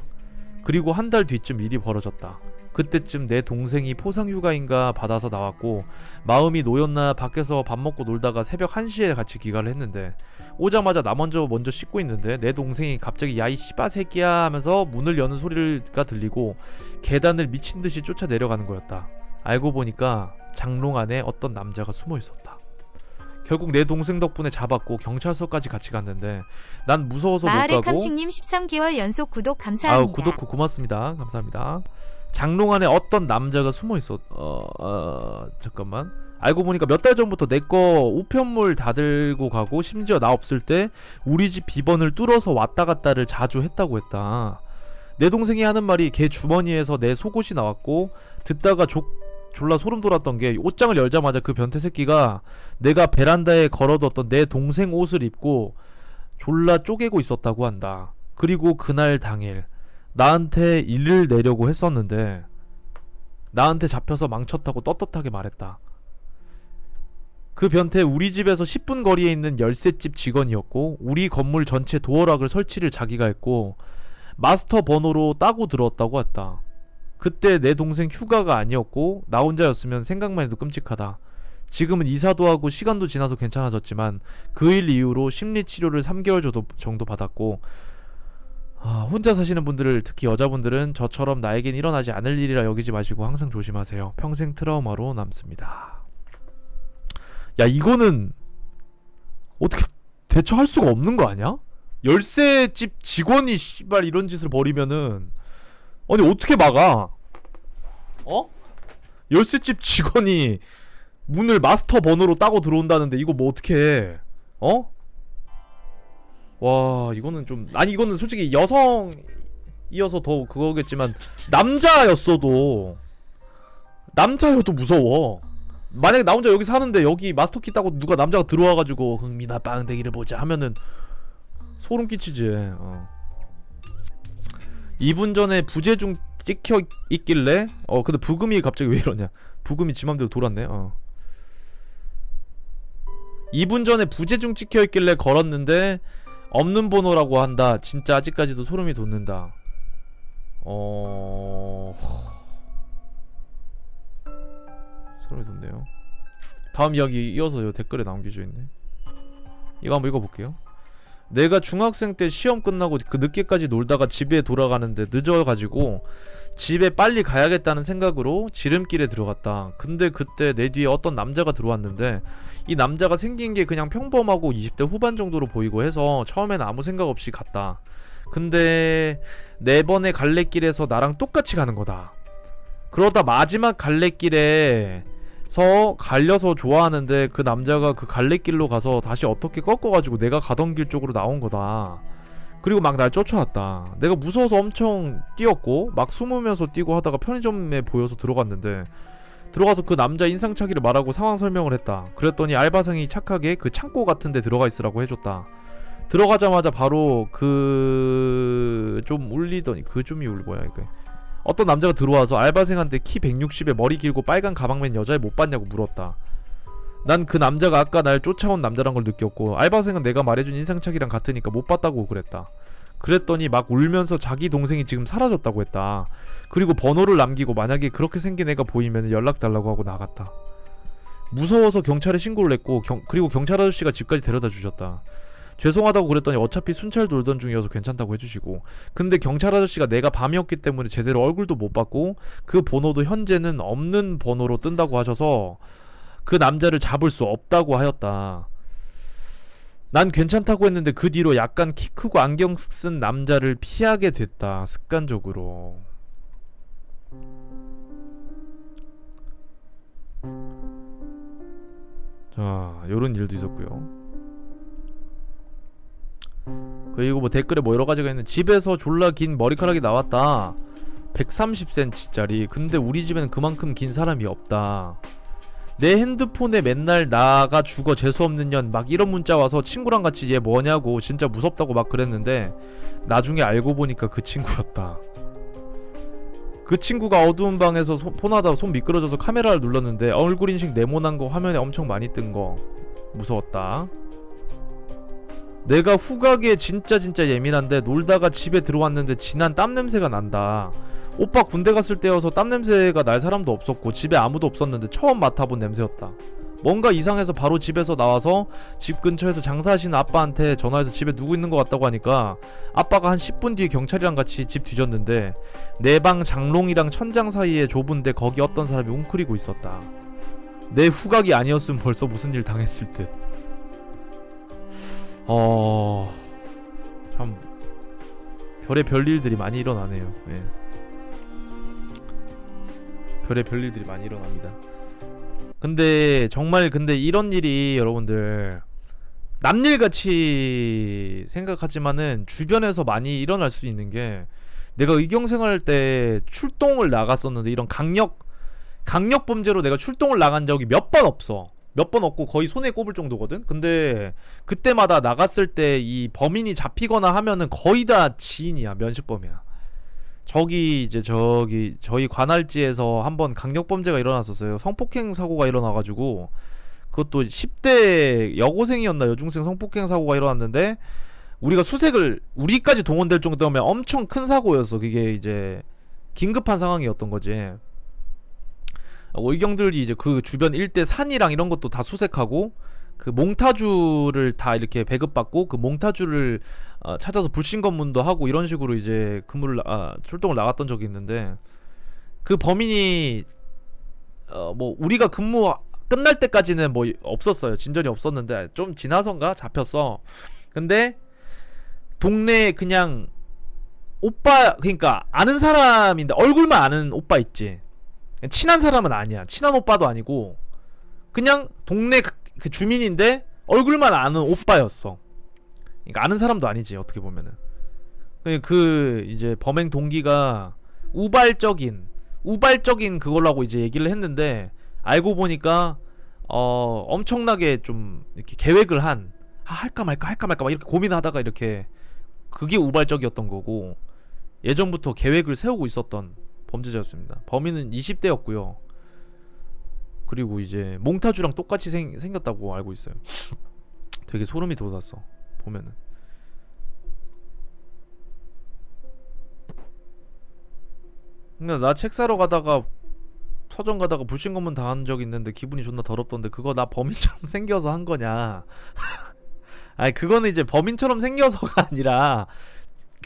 Speaker 1: 그리고 한 달 뒤쯤 일이 벌어졌다. 그때쯤 내 동생이 포상휴가인가 받아서 나왔고, 마음이 놓였나 밖에서 밥 먹고 놀다가 새벽 1시에 같이 귀가를 했는데, 오자마자 나 먼저 씻고 있는데 내 동생이 갑자기 야 이 씨바 새끼야 하면서 문을 여는 소리가 들리고 계단을 미친듯이 쫓아 내려가는 거였다. 알고 보니까 장롱 안에 어떤 남자가 숨어 있었다. 결국 내 동생 덕분에 잡았고 경찰서까지 같이 갔는데 난 무서워서 못 가고.
Speaker 2: 마을의캄식님 13개월 연속 구독 감사합니다.
Speaker 1: 구독 고맙습니다. 감사합니다. 장롱 안에 어떤 남자가 숨어 있었. 잠깐만. 알고 보니까 몇 달 전부터 내 거 우편물 다 들고 가고, 심지어 나 없을 때 우리 집 비번을 뚫어서 왔다 갔다를 자주 했다고 했다. 내 동생이 하는 말이 걔 주머니에서 내 속옷이 나왔고, 듣다가 졸라 소름 돋았던 게 옷장을 열자마자 그 변태 새끼가 내가 베란다에 걸어뒀던 내 동생 옷을 입고 졸라 쪼개고 있었다고 한다. 그리고 그날 당일 나한테 일을 내려고 했었는데 나한테 잡혀서 망쳤다고 떳떳하게 말했다. 그 변태 우리 집에서 10분 거리에 있는 열쇠집 직원이었고, 우리 건물 전체 도어락을 설치를 자기가 했고 마스터 번호로 따고 들어왔다고 했다. 그때 내 동생 휴가가 아니었고 나 혼자였으면 생각만 해도 끔찍하다. 지금은 이사도 하고 시간도 지나서 괜찮아졌지만 그 일 이후로 심리치료를 3개월 정도 받았고, 혼자 사시는 분들을, 특히 여자분들은 저처럼 나에겐 일어나지 않을 일이라 여기지 마시고 항상 조심하세요. 평생 트라우마로 남습니다. 야, 이거는 어떻게 대처할 수가 없는 거 아니야? 열쇠집 직원이 씨발 이런 짓을 벌이면은, 아니 어떻게 막아? 열쇠집 직원이 문을 마스터 번호로 따고 들어온다는데 이거 뭐 어떻게 해? 어? 와 이거는 좀 아니 이거는 솔직히 여성이어서 더 그거겠지만 남자였어도 무서워. 만약에 나 혼자 여기 사는데 여기 마스터키 따고 누가 남자가 들어와가지고 흥미나 빵대기를 보자 하면은 소름 끼치지. 2분 전에 부재중 찍혀 있길래 근데 부금이 갑자기 왜 이러냐. 부금이 지 맘대로 돌았네. 2분 전에 부재중 찍혀 있길래 걸었는데 없는 번호라고 한다. 진짜 아직까지도 소름이 돋는다. 소름이 돋네요. 다음 이야기 이어서 댓글에 남겨져 있네. 이거 한번 읽어볼게요. 내가 중학생 때 시험 끝나고 그 늦게까지 놀다가 집에 돌아가는데 늦어가지고 집에 빨리 가야겠다는 생각으로 지름길에 들어갔다. 근데 그때 내 뒤에 어떤 남자가 들어왔는데 이 남자가 생긴 게 그냥 평범하고 20대 후반 정도로 보이고 해서 처음에는 아무 생각 없이 갔다. 근데 네 번의 갈래길에서 나랑 똑같이 가는 거다. 그러다 마지막 갈래길에서 갈려서 좋아하는데 그 남자가 그 갈래길로 가서 다시 어떻게 꺾어가지고 내가 가던 길 쪽으로 나온 거다. 그리고 막 날 쫓아왔다. 내가 무서워서 엄청 뛰었고 막 숨으면서 뛰고 하다가 편의점에 보여서 들어갔는데 들어가서 그 남자 인상착의를 말하고 상황 설명을 했다. 그랬더니 알바생이 착하게 그 창고 같은 데 들어가 있으라고 해줬다. 들어가자마자 바로 좀 울리더니 좀이 뭐야 이게. 어떤 남자가 들어와서 알바생한테 키 160에 머리 길고 빨간 가방 맨 여자애 못 봤냐고 물었다. 난 그 남자가 아까 날 쫓아온 남자란 걸 느꼈고 알바생은 내가 말해준 인상착의랑 같으니까 못 봤다고 그랬다. 그랬더니 막 울면서 자기 동생이 지금 사라졌다고 했다. 그리고 번호를 남기고 만약에 그렇게 생긴 애가 보이면 연락 달라고 하고 나갔다. 무서워서 경찰에 신고를 했고 그리고 경찰 아저씨가 집까지 데려다 주셨다. 죄송하다고 그랬더니 어차피 순찰 돌던 중이어서 괜찮다고 해주시고 근데 경찰 아저씨가 내가 밤이었기 때문에 제대로 얼굴도 못 봤고 그 번호도 현재는 없는 번호로 뜬다고 하셔서 그 남자를 잡을 수 없다고 하였다. 난 괜찮다고 했는데 그 뒤로 약간 키 크고 안경 쓴 남자를 피하게 됐다. 습관적으로. 자, 요런 일도 있었고요. 그리고 뭐 댓글에 뭐 여러 가지가 있는데 집에서 졸라 긴 머리카락이 나왔다. 130cm짜리. 근데 우리 집에는 그만큼 긴 사람이 없다. 내 핸드폰에 맨날 나가 죽어 재수없는 년 막 이런 문자 와서 친구랑 같이 얘 뭐냐고 진짜 무섭다고 막 그랬는데 나중에 알고 보니까 그 친구였다. 그 친구가 어두운 방에서 폰하다가 손 미끄러져서 카메라를 눌렀는데 얼굴 인식 네모난 거 화면에 엄청 많이 뜬 거 무서웠다. 내가 후각에 진짜 예민한데 놀다가 집에 들어왔는데 진한 땀 냄새가 난다. 오빠 군대 갔을 때여서 땀 냄새가 날 사람도 없었고 집에 아무도 없었는데 처음 맡아본 냄새였다. 뭔가 이상해서 바로 집에서 나와서 집 근처에서 장사하시는 아빠한테 전화해서 집에 누구 있는 것 같다고 하니까 아빠가 한 10분 뒤에 경찰이랑 같이 집 뒤졌는데 내 방 장롱이랑 천장 사이에 좁은데 거기 어떤 사람이 웅크리고 있었다. 내 후각이 아니었으면 벌써 무슨 일 당했을 듯. 참 별의 별일들이 많이 일어나네요. 예. 별의 별일들이 많이 일어납니다. 근데 정말 이런 일이 여러분들 남일같이 생각하지만은 주변에서 많이 일어날 수 있는 게 내가 의경생활 때 출동을 나갔었는데 이런 강력 범죄로 내가 출동을 나간 적이 몇 번 없고 거의 손에 꼽을 정도거든. 근데 그때마다 나갔을 때 이 범인이 잡히거나 하면은 거의 다 지인이야. 면식범이야. 저희 관할지에서 한번 강력범죄가 일어났었어요. 성폭행 사고가 일어나가지고 그것도 10대 여고생이었나 여중생 성폭행 사고가 일어났는데 우리까지 동원될 정도면 엄청 큰 사고였어. 그게 이제 긴급한 상황이었던 거지. 의경들이 이제 그 주변 일대 산이랑 이런 것도 다 수색하고 그 몽타주를 다 이렇게 배급받고 그 몽타주를 찾아서 불신검문도 하고 이런 식으로 이제 출동을 나갔던 적이 있는데 그 범인이 뭐 우리가 근무 끝날 때까지는 뭐 없었어요. 진전이 없었는데 좀 지나선가 잡혔어. 근데 동네에 그냥 오빠 그러니까 아는 사람인데 얼굴만 아는 오빠 있지. 친한 사람은 아니야. 친한 오빠도 아니고 그냥 동네 그 주민인데 얼굴만 아는 오빠였어. 그러니까 아는 사람도 아니지 어떻게 보면은. 그 이제 범행 동기가 우발적인 그걸라고 이제 얘기를 했는데 알고 보니까 엄청나게 좀 이렇게 계획을 한 할까 말까 막 이렇게 고민하다가 이렇게 그게 우발적이었던 거고 예전부터 계획을 세우고 있었던 범죄자였습니다. 범인은 20대였고요. 그리고 이제 몽타주랑 똑같이 생겼다고 알고 있어요. 되게 소름이 돋았어 보면은. 그러니까 나 책 사러 가다가 서점 가다가 불신 검문 당한 적 있는데 기분이 존나 더럽던데 그거 나 범인처럼 생겨서 한 거냐? 아니 그거는 이제 범인처럼 생겨서가 아니라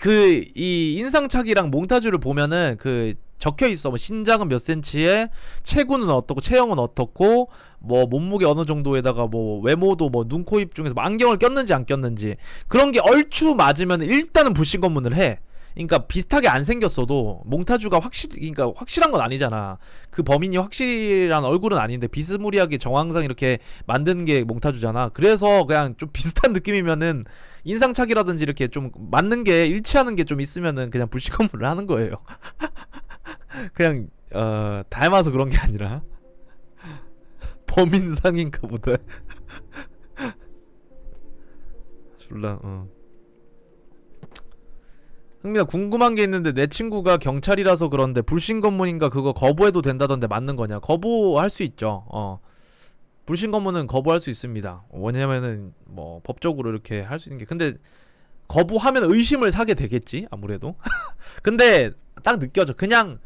Speaker 1: 그 이 인상착의랑 몽타주를 보면은 그 적혀 있어. 뭐 신장은 몇 센치에 체구는 어떻고 체형은 어떻고 뭐 몸무게 어느 정도에다가 뭐 외모도 뭐 눈, 코, 입 중에서 뭐 안경을 꼈는지 안 꼈는지 그런 게 얼추 맞으면 일단은 불신 검문을 해. 그러니까 비슷하게 안 생겼어도 몽타주가 그러니까 확실한 건 아니잖아. 그 범인이 확실한 얼굴은 아닌데 비스무리하게 정황상 이렇게 만든 게 몽타주잖아. 그래서 그냥 좀 비슷한 느낌이면은 인상착의라든지 이렇게 좀 맞는 게 일치하는 게 좀 있으면은 그냥 불시검문을 하는 거예요. 그냥 닮아서 그런 게 아니라 범인상인가 보다. 졸라 흥민아 궁금한 게 있는데 내 친구가 경찰이라서 그런데 불신검문인가 그거 거부해도 된다던데 맞는 거냐? 거부할 수 있죠. 불신검문은 거부할 수 있습니다. 왜냐면은 뭐 법적으로 이렇게 할 수 있는 게 근데 거부하면 의심을 사게 되겠지 아무래도. 근데 딱 느껴져. 그냥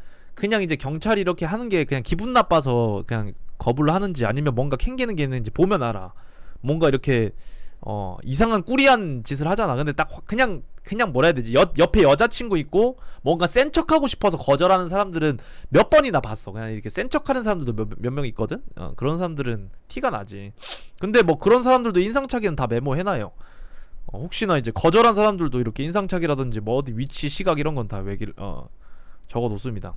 Speaker 1: 이제 경찰이 이렇게 하는 게 그냥 기분 나빠서 그냥 거부를 하는지 아니면 뭔가 캥기는 게 있는지 보면 알아. 뭔가 이렇게 이상한 꾸리한 짓을 하잖아. 근데 딱 그냥 뭐라 해야 되지? 옆에 여자친구 있고 뭔가 센 척하고 싶어서 거절하는 사람들은 몇 번이나 봤어. 그냥 이렇게 센 척하는 사람들도 몇 명 있거든. 그런 사람들은 티가 나지. 근데 뭐 그런 사람들도 인상착의는 다 메모해놔요. 혹시나 이제 거절한 사람들도 이렇게 인상착의라든지 뭐 어디 위치, 시각 이런 건 다 적어놓습니다.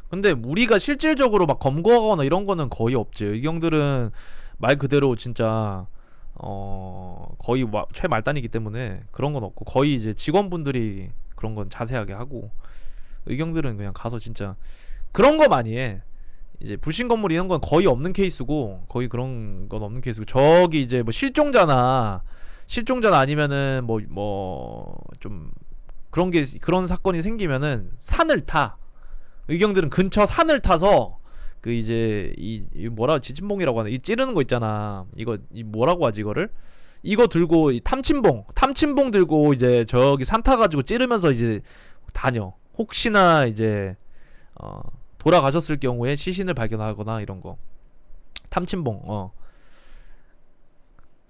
Speaker 1: 근데 우리가 실질적으로 막 검거하거나 이런 거는 거의 없지. 의경들은 말 그대로 진짜 거의 최말단이기 때문에 그런 건 없고 거의 이제 직원분들이 그런 건 자세하게 하고 의경들은 그냥 가서 진짜 그런 거 많이 해. 이제 불신 건물 이런 건 거의 없는 케이스고 거의 그런 건 없는 케이스고 저기 이제 뭐 실종자나 아니면은 뭐 좀 그런 사건이 생기면은 산을 타. 의경들은 근처 산을 타서 그 이제 이 뭐라 지진봉이라고 하나 이 찌르는 거 있잖아. 이 뭐라고 하지 이거를? 이거 들고 탐침봉 들고 이제 저기 산 타가지고 찌르면서 이제 다녀. 혹시나 이제 돌아가셨을 경우에 시신을 발견하거나 이런 거. 탐침봉.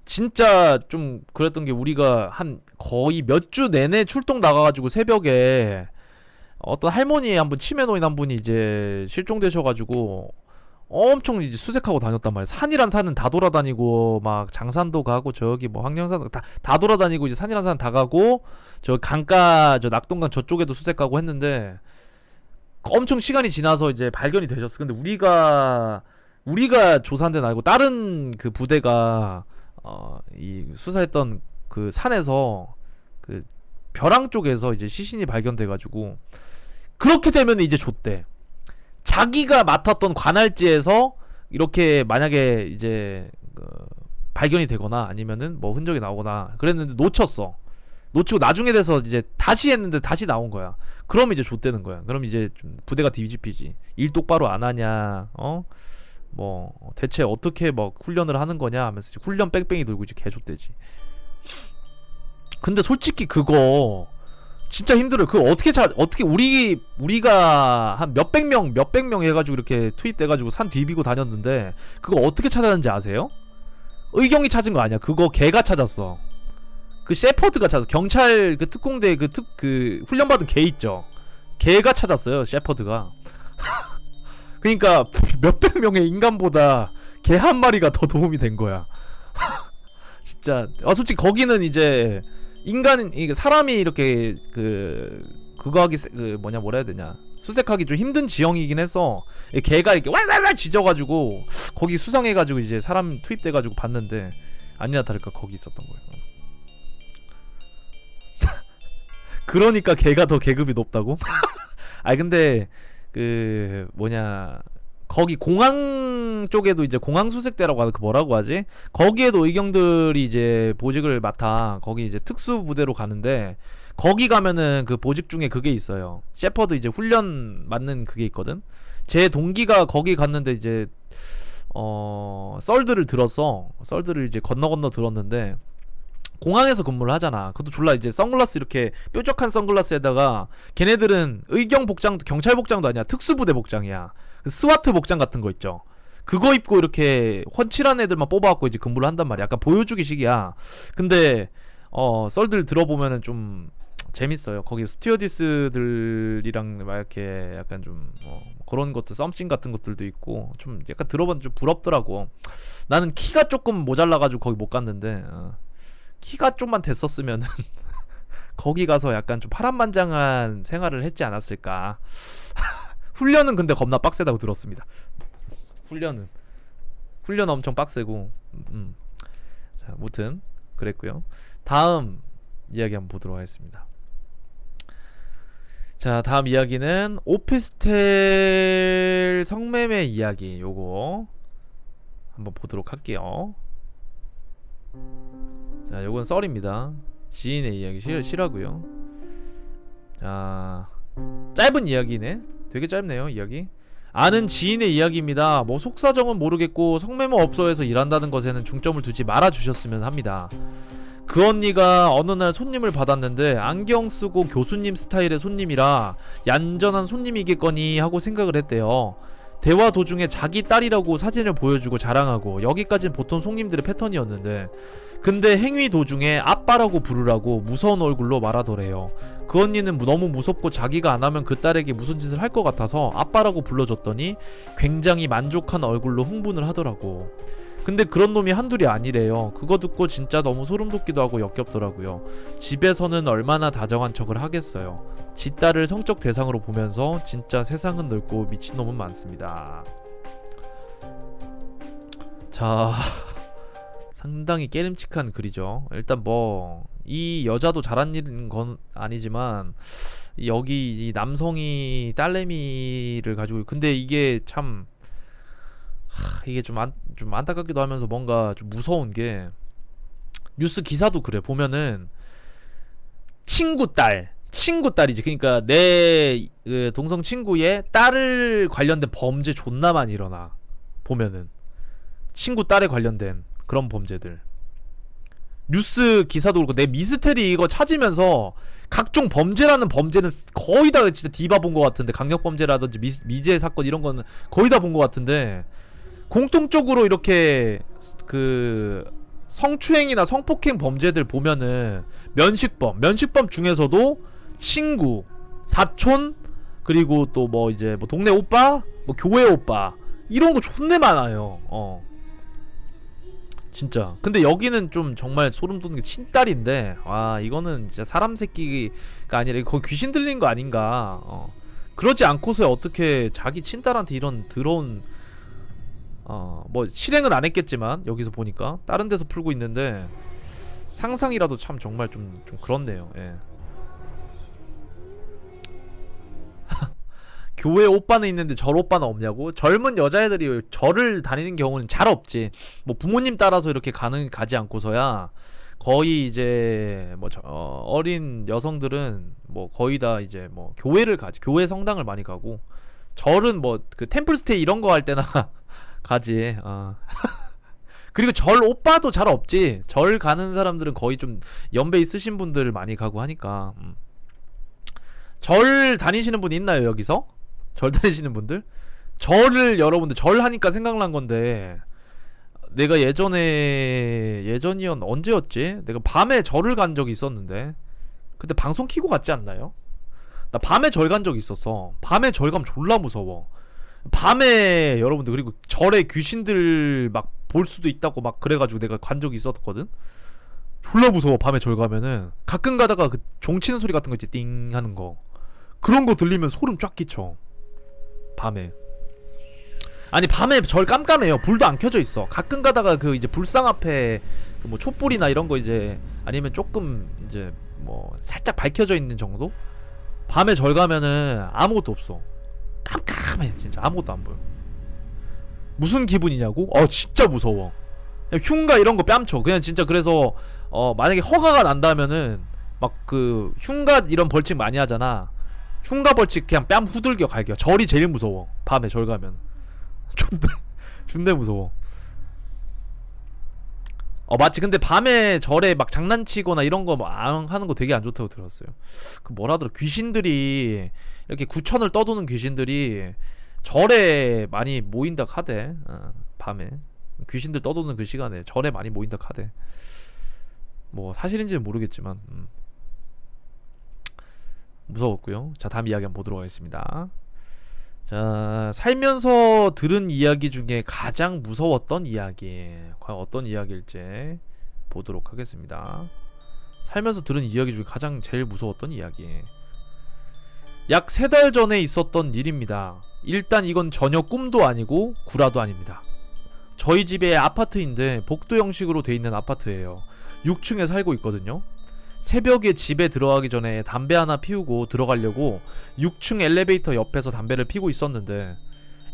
Speaker 1: 진짜 좀 그랬던 게 우리가 한 거의 몇 주 내내 출동 나가가지고 새벽에 어떤 할머니 한 분 치매 노인 한 분이 이제 실종되셔가지고 엄청 이제 수색하고 다녔단 말이야. 산이란 산은 다 돌아다니고 막 장산도 가고 저기 뭐 황령산 다 돌아다니고 이제 산이란 산 다 가고 저 강가 저 낙동강 저쪽에도 수색하고 했는데 엄청 시간이 지나서 이제 발견이 되셨어. 근데 우리가 조사한 데는 아니고 다른 그 부대가 이 수사했던 그 산에서 그 벼랑 쪽에서 이제 시신이 발견돼가지고 그렇게 되면 이제 좆대. 자기가 맡았던 관할지에서 이렇게 만약에 이제 발견이 되거나 아니면은 뭐 흔적이 나오거나 그랬는데 놓치고 나중에 돼서 이제 다시 했는데 다시 나온 거야. 그럼 이제 좆대는 거야. 그럼 이제 좀 부대가 뒤집히지. 일 똑바로 안 하냐, 뭐 대체 어떻게 막 훈련을 하는 거냐 하면서 훈련 뺑뺑이 돌고 이제 개좆대지. 근데 솔직히 그거 진짜 힘들어요. 그거 어떻게 우리가 한 몇백 명 해가지고 이렇게 투입돼가지고 산 뒤비고 다녔는데 그거 어떻게 찾았는지 아세요? 의경이 찾은 거 아니야. 그거 걔가 찾았어. 그 셰퍼드가 찾았어. 경찰 그 특공대 그 훈련받은 걔 있죠. 걔가 찾았어요. 셰퍼드가. 그러니까 몇백 명의 인간보다 개 한 마리가 더 도움이 된 거야. 진짜 솔직히 거기는 이제 사람이 이렇게 그 그거 하기 그 뭐라 해야 되냐, 수색하기 좀 힘든 지형이긴 해서 개가 이렇게 왈왈왈 짖어가지고 거기 수상해가지고 이제 사람 투입돼가지고 봤는데 아니나 다를까 거기 있었던 거예요. 그러니까 개가 더 계급이 높다고? 아니 근데 그 거기 공항 쪽에도 이제 공항 수색대라고 하는 그 뭐라고 하지? 거기에도 의경들이 이제 보직을 맡아. 거기 이제 특수 부대로 가는데 거기 가면은 그 보직 중에 그게 있어요. 셰퍼드 이제 훈련 맞는 그게 있거든. 제 동기가 거기 갔는데 이제 썰들을 들었어. 썰들을 이제 건너 들었는데 공항에서 근무를 하잖아. 그것도 졸라 이제 선글라스 이렇게 뾰족한 선글라스에다가 걔네들은 의경 복장도 경찰 복장도 아니야. 특수부대 복장이야. 스와트 복장 같은 거 있죠. 그거 입고 이렇게 훤칠한 애들만 뽑아갖고 이제 근무를 한단 말이야. 약간 보여주기식이야. 근데 썰들 들어보면은 좀 재밌어요. 거기 스튜어디스들이랑 막 이렇게 약간 좀 그런 것도 썸씽 같은 것들도 있고 좀 약간 들어보면 좀 부럽더라고. 나는 키가 조금 모자라가지고 거기 못 갔는데 키가 좀만 됐었으면은 거기 가서 약간 좀 파란만장한 생활을 했지 않았을까. 훈련은 근데 겁나 빡세다고 들었습니다. 훈련 엄청 빡세고. 자, 무튼 그랬고요. 다음 이야기 한번 보도록 하겠습니다. 자, 다음 이야기는 오피스텔 성매매 이야기. 요거 한번 보도록 할게요. 자, 요건 썰입니다. 지인의 이야기 실하고요. 자, 짧은 이야기네. 되게 짧네요, 이야기. 아는 지인의 이야기입니다. 뭐 속사정은 모르겠고 성매매 업소에서 일한다는 것에는 중점을 두지 말아주셨으면 합니다. 그 언니가 어느 날 손님을 받았는데 안경 쓰고 교수님 스타일의 손님이라 얌전한 손님이겠거니 하고 생각을 했대요. 대화 도중에 자기 딸이라고 사진을 보여주고 자랑하고, 여기까진 보통 손님들의 패턴이었는데 근데 행위 도중에 아빠라고 부르라고 무서운 얼굴로 말하더래요. 그 언니는 너무 무섭고 자기가 안 하면 그 딸에게 무슨 짓을 할 것 같아서 아빠라고 불러줬더니 굉장히 만족한 얼굴로 흥분을 하더라고. 근데 그런 놈이 한둘이 아니래요. 그거 듣고 진짜 너무 소름 돋기도 하고 역겹더라고요. 집에서는 얼마나 다정한 척을 하겠어요. 지 딸을 성적 대상으로 보면서 진짜 세상은 넓고 미친놈은 많습니다. 자, 상당히 깨름칙한 글이죠. 일단 뭐 이 여자도 잘한 일인 건 아니지만 여기 이 남성이 딸내미를 가지고, 근데 이게 참 이게 좀 안타깝기도 하면서 뭔가 좀 무서운 게, 뉴스 기사도 그래. 보면은 친구 딸이지. 그러니까 내 그 동성 친구의 딸을 관련된 범죄 존나 많이 일어나. 보면은 친구 딸에 관련된 그런 범죄들. 뉴스 기사도 그렇고 내 미스테리 이거 찾으면서 각종 범죄라는 범죄는 거의 다 진짜 디바 본 것 같은데, 강력범죄라든지 미제 사건 이런 거는 거의 다 본 것 같은데, 공통적으로 이렇게 그 성추행이나 성폭행 범죄들 보면은 면식범 중에서도 친구, 사촌, 그리고 또 뭐 이제 뭐 동네 오빠, 뭐 교회 오빠, 이런 거 존내 많아요. 진짜. 근데 여기는 좀 정말 소름 돋는 게 친딸인데, 와, 이거는 진짜 사람 새끼가 아니라 거의 귀신 들린 거 아닌가. 그러지 않고서 어떻게 자기 친딸한테 이런 더러운, 뭐 실행은 안 했겠지만 여기서 보니까 다른 데서 풀고 있는데 상상이라도 참 정말 좀 그렇네요. 예. 교회 오빠는 있는데 절 오빠는 없냐고? 젊은 여자애들이 절을 다니는 경우는 잘 없지. 뭐 부모님 따라서 이렇게 가지 않고서야 거의 이제 뭐 어린 여성들은 뭐 거의 다 이제 뭐 교회를 가지. 교회 성당을 많이 가고, 절은 뭐 그 템플스테이 이런 거 할 때나 가지. 그리고 절 오빠도 잘 없지. 절 가는 사람들은 거의 좀 연배 있으신 분들 많이 가고 하니까. 절 다니시는 분 있나요, 여기서? 절 다니시는 분들? 절을 여러분들 절 하니까 생각난 건데, 내가 예전이었 언제였지? 내가 밤에 절을 간 적이 있었는데, 그때 방송 키고 갔지 않나요? 나 밤에 절 간 적이 있었어. 밤에 절 가면 졸라 무서워. 밤에 여러분들, 그리고 절에 귀신들 막 볼 수도 있다고 막 그래가지고 내가 간 적이 있었거든. 졸라 무서워. 밤에 절 가면은 가끔 가다가 그 종 치는 소리 같은 거 있지, 띵 하는 거. 그런 거 들리면 소름 쫙 끼쳐. 밤에. 아니 밤에 절 깜깜해요. 불도 안 켜져 있어. 가끔 가다가 그 이제 불상 앞에 그 뭐 촛불이나 이런 거 이제 아니면 조금 이제 뭐 살짝 밝혀져 있는 정도? 밤에 절 가면은 아무것도 없어. 깜깜해 진짜. 아무것도 안 보여. 무슨 기분이냐고? 진짜 무서워. 그냥 흉가 이런 거 뺨쳐. 그냥 진짜. 그래서 만약에 허가가 난다면은 막 그 흉가 이런 벌칙 많이 하잖아. 흉가 벌칙 그냥 뺨 후들겨 갈겨. 절이 제일 무서워. 밤에 절 가면 존나 무서워. 맞지. 근데 밤에 절에 막 장난치거나 이런 거 하는 거 되게 안 좋다고 들었어요. 그 뭐라더라, 귀신들이 이렇게 구천을 떠도는 귀신들이 절에 많이 모인다 카대. 밤에 귀신들 떠도는 그 시간에 절에 많이 모인다 카대. 뭐 사실인지는 모르겠지만 무서웠고요. 자, 다음 이야기 한번 보도록 하겠습니다. 자, 살면서 들은 이야기 중에 가장 무서웠던 이야기, 과연 어떤 이야기일지 보도록 하겠습니다. 살면서 들은 이야기 중에 가장 제일 무서웠던 이야기. 약 3달 전에 있었던 일입니다. 일단 이건 전혀 꿈도 아니고 구라도 아닙니다. 저희 집에 아파트인데 복도 형식으로 돼 있는 아파트예요. 6층에 살고 있거든요. 새벽에 집에 들어가기 전에 담배 하나 피우고 들어가려고 6층 엘리베이터 옆에서 담배를 피고 있었는데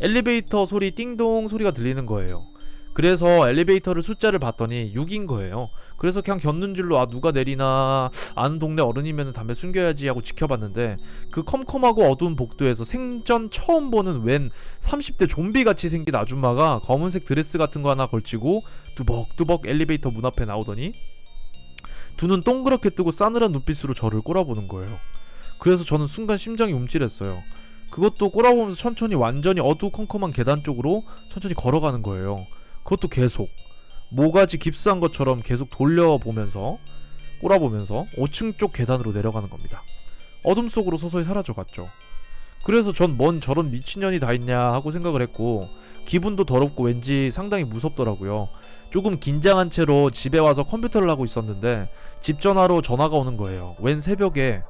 Speaker 1: 엘리베이터 소리 띵동 소리가 들리는 거예요. 그래서 엘리베이터를 숫자를 봤더니 6인 거예요. 그래서 그냥 곁눈질로 누가 내리나, 아는 동네 어른이면 담배 숨겨야지 하고 지켜봤는데 그 컴컴하고 어두운 복도에서 생전 처음 보는 웬 30대 좀비같이 생긴 아줌마가 검은색 드레스 같은 거 하나 걸치고 뚜벅뚜벅 엘리베이터 문 앞에 나오더니 두 눈 동그랗게 뜨고 싸늘한 눈빛으로 저를 꼬라보는 거예요. 그래서 저는 순간 심장이 움찔했어요. 그것도 꼬라보면서 천천히 완전히 어두컴컴한 계단 쪽으로 천천히 걸어가는 거예요. 그것도 계속 모가지 깁스한 것처럼 계속 돌려보면서 꼬라보면서 5층 쪽 계단으로 내려가는 겁니다. 어둠 속으로 서서히 사라져갔죠. 그래서 전 뭔 저런 미친년이 다 있냐 하고 생각을 했고 기분도 더럽고 왠지 상당히 무섭더라고요. 조금 긴장한 채로 집에 와서 컴퓨터를 하고 있었는데 집 전화로 전화가 오는 거예요. 웬 새벽에.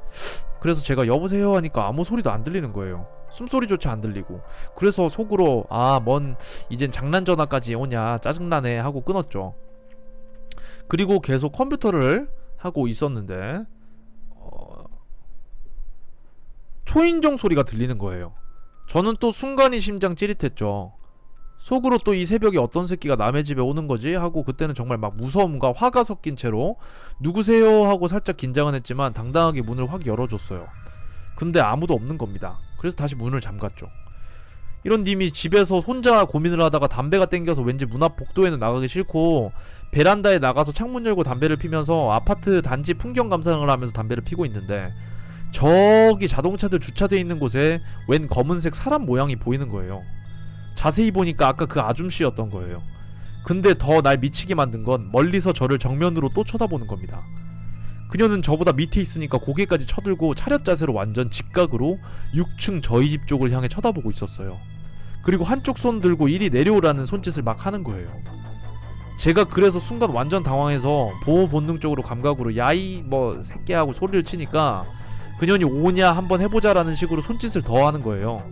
Speaker 1: 그래서 제가 여보세요 하니까 아무 소리도 안 들리는 거예요. 숨소리조차 안 들리고. 그래서 속으로 뭔 이젠 장난 전화까지 오냐 짜증나네 하고 끊었죠. 그리고 계속 컴퓨터를 하고 있었는데 초인종 소리가 들리는 거예요. 저는 또 순간이 심장 찌릿했죠. 속으로 또 이 새벽에 어떤 새끼가 남의 집에 오는 거지 하고 그때는 정말 막 무서움과 화가 섞인 채로 누구세요 하고 살짝 긴장은 했지만 당당하게 문을 확 열어줬어요. 근데 아무도 없는 겁니다. 그래서 다시 문을 잠갔죠. 이런 님이 집에서 혼자 고민을 하다가 담배가 땡겨서 왠지 문 앞 복도에는 나가기 싫고 베란다에 나가서 창문 열고 담배를 피면서 아파트 단지 풍경 감상을 하면서 담배를 피고 있는데 저기 자동차들 주차되어 있는 곳에 웬 검은색 사람 모양이 보이는 거예요. 자세히 보니까 아까 그 아줌씨였던 거예요. 근데 더 날 미치게 만든 건 멀리서 저를 정면으로 또 쳐다보는 겁니다. 그녀는 저보다 밑에 있으니까 고개까지 쳐들고 차렷 자세로 완전 직각으로 6층 저희 집 쪽을 향해 쳐다보고 있었어요. 그리고 한쪽 손 들고 이리 내려오라는 손짓을 막 하는 거예요. 제가 그래서 순간 완전 당황해서 보호 본능적으로 감각으로 야이 뭐 새끼야 하고 소리를 치니까 그년이 오냐 한번 해보자라는 식으로 손짓을 더 하는 거예요.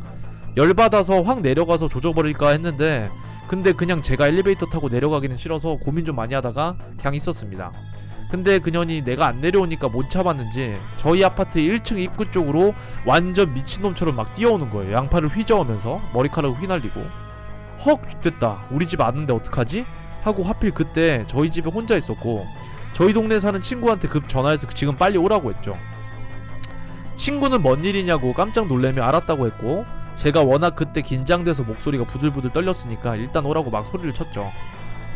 Speaker 1: 열받아서 확 내려가서 조져버릴까 했는데 근데 그냥 제가 엘리베이터 타고 내려가기는 싫어서 고민 좀 많이 하다가 그냥 있었습니다. 근데 그년이 내가 안 내려오니까 못 참았는지 저희 아파트 1층 입구 쪽으로 완전 미친놈처럼 막 뛰어오는 거예요. 양팔을 휘저으면서 머리카락을 휘날리고. 헉 됐다 우리 집 왔는데 어떡하지? 하고 하필 그때 저희 집에 혼자 있었고 저희 동네에 사는 친구한테 급 전화해서 지금 빨리 오라고 했죠. 친구는 뭔 일이냐고 깜짝 놀래며 알았다고 했고 제가 워낙 그때 긴장돼서 목소리가 부들부들 떨렸으니까 일단 오라고 막 소리를 쳤죠.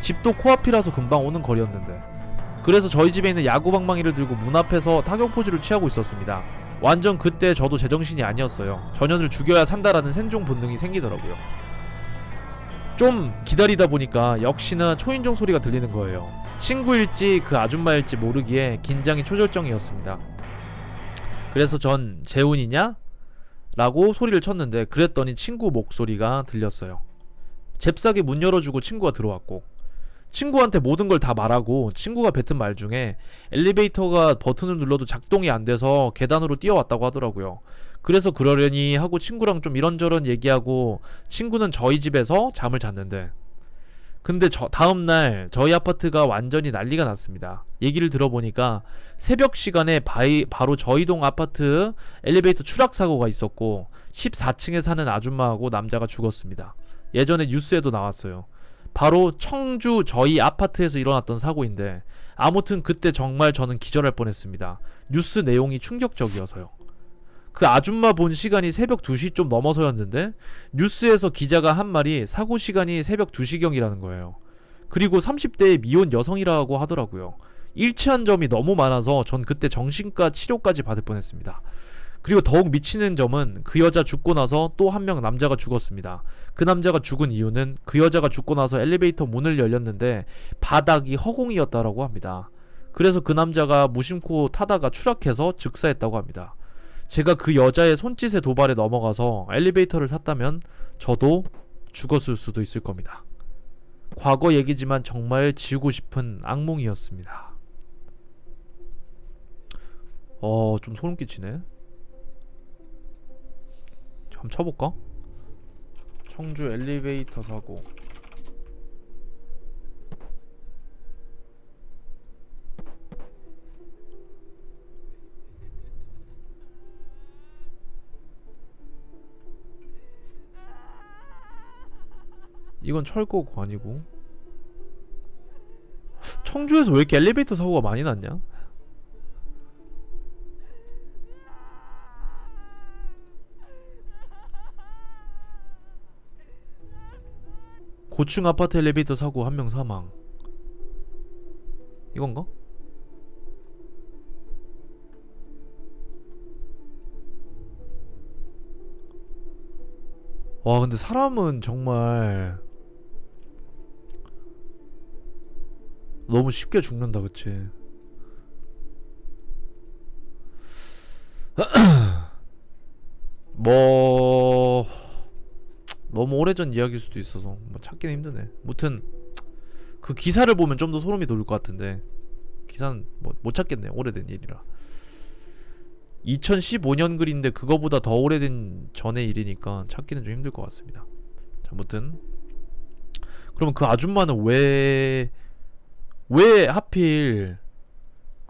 Speaker 1: 집도 코앞이라서 금방 오는 거리였는데. 그래서 저희 집에 있는 야구방망이를 들고 문 앞에서 타격 포즈를 취하고 있었습니다. 완전 그때 저도 제정신이 아니었어요. 전현을 죽여야 산다라는 생존 본능이 생기더라고요. 좀 기다리다 보니까 역시나 초인종 소리가 들리는 거예요. 친구일지 그 아줌마일지 모르기에 긴장이 초절정이었습니다. 그래서 전 재훈이냐? 라고 소리를 쳤는데 그랬더니 친구 목소리가 들렸어요. 잽싸게 문 열어주고 친구가 들어왔고 친구한테 모든 걸 다 말하고 친구가 뱉은 말 중에 엘리베이터가 버튼을 눌러도 작동이 안 돼서 계단으로 뛰어왔다고 하더라고요. 그래서 그러려니 하고 친구랑 좀 이런저런 얘기하고 친구는 저희 집에서 잠을 잤는데, 근데 다음날 저희 아파트가 완전히 난리가 났습니다. 얘기를 들어보니까 새벽 시간에 바로 저희 동 아파트 엘리베이터 추락 사고가 있었고 14층에 사는 아줌마하고 남자가 죽었습니다. 예전에 뉴스에도 나왔어요. 바로 청주 저희 아파트에서 일어났던 사고인데, 아무튼 그때 정말 저는 기절할 뻔했습니다. 뉴스 내용이 충격적이어서요. 그 아줌마 본 시간이 새벽 2시 좀 넘어서였는데 뉴스에서 기자가 한 말이 사고 시간이 새벽 2시경이라는 거예요. 그리고 30대의 미혼 여성이라고 하더라고요. 일치한 점이 너무 많아서 전 그때 정신과 치료까지 받을 뻔했습니다. 그리고 더욱 미치는 점은 그 여자 죽고 나서 또 한 명 남자가 죽었습니다. 그 남자가 죽은 이유는 그 여자가 죽고 나서 엘리베이터 문을 열렸는데 바닥이 허공이었다라고 합니다. 그래서 그 남자가 무심코 타다가 추락해서 즉사했다고 합니다. 제가 그 여자의 손짓의 도발에 넘어가서 엘리베이터를 탔다면 저도 죽었을 수도 있을 겁니다. 과거 얘기지만 정말 지우고 싶은 악몽이었습니다. 좀 소름 끼치네. 한번 쳐볼까? 청주 엘리베이터 사고. 이건 철거고 아니고. 청주에서 왜 이렇게 엘리베이터 사고가 많이 났냐? 고층 아파트 엘리베이터 사고 1명 사망. 이건가? 와, 근데 사람은 정말 너무 쉽게 죽는다, 그치? 뭐 너무 오래전 이야기일 수도 있어서 뭐 찾기는 힘드네. 무튼 그 기사를 보면 좀 더 소름이 돋을 것 같은데 기사는 뭐 못 찾겠네. 오래된 일이라. 2015년 글인데 그거보다 더 오래된 전의 일이니까 찾기는 좀 힘들 것 같습니다. 자, 아무튼 그러면 그 아줌마는 왜 하필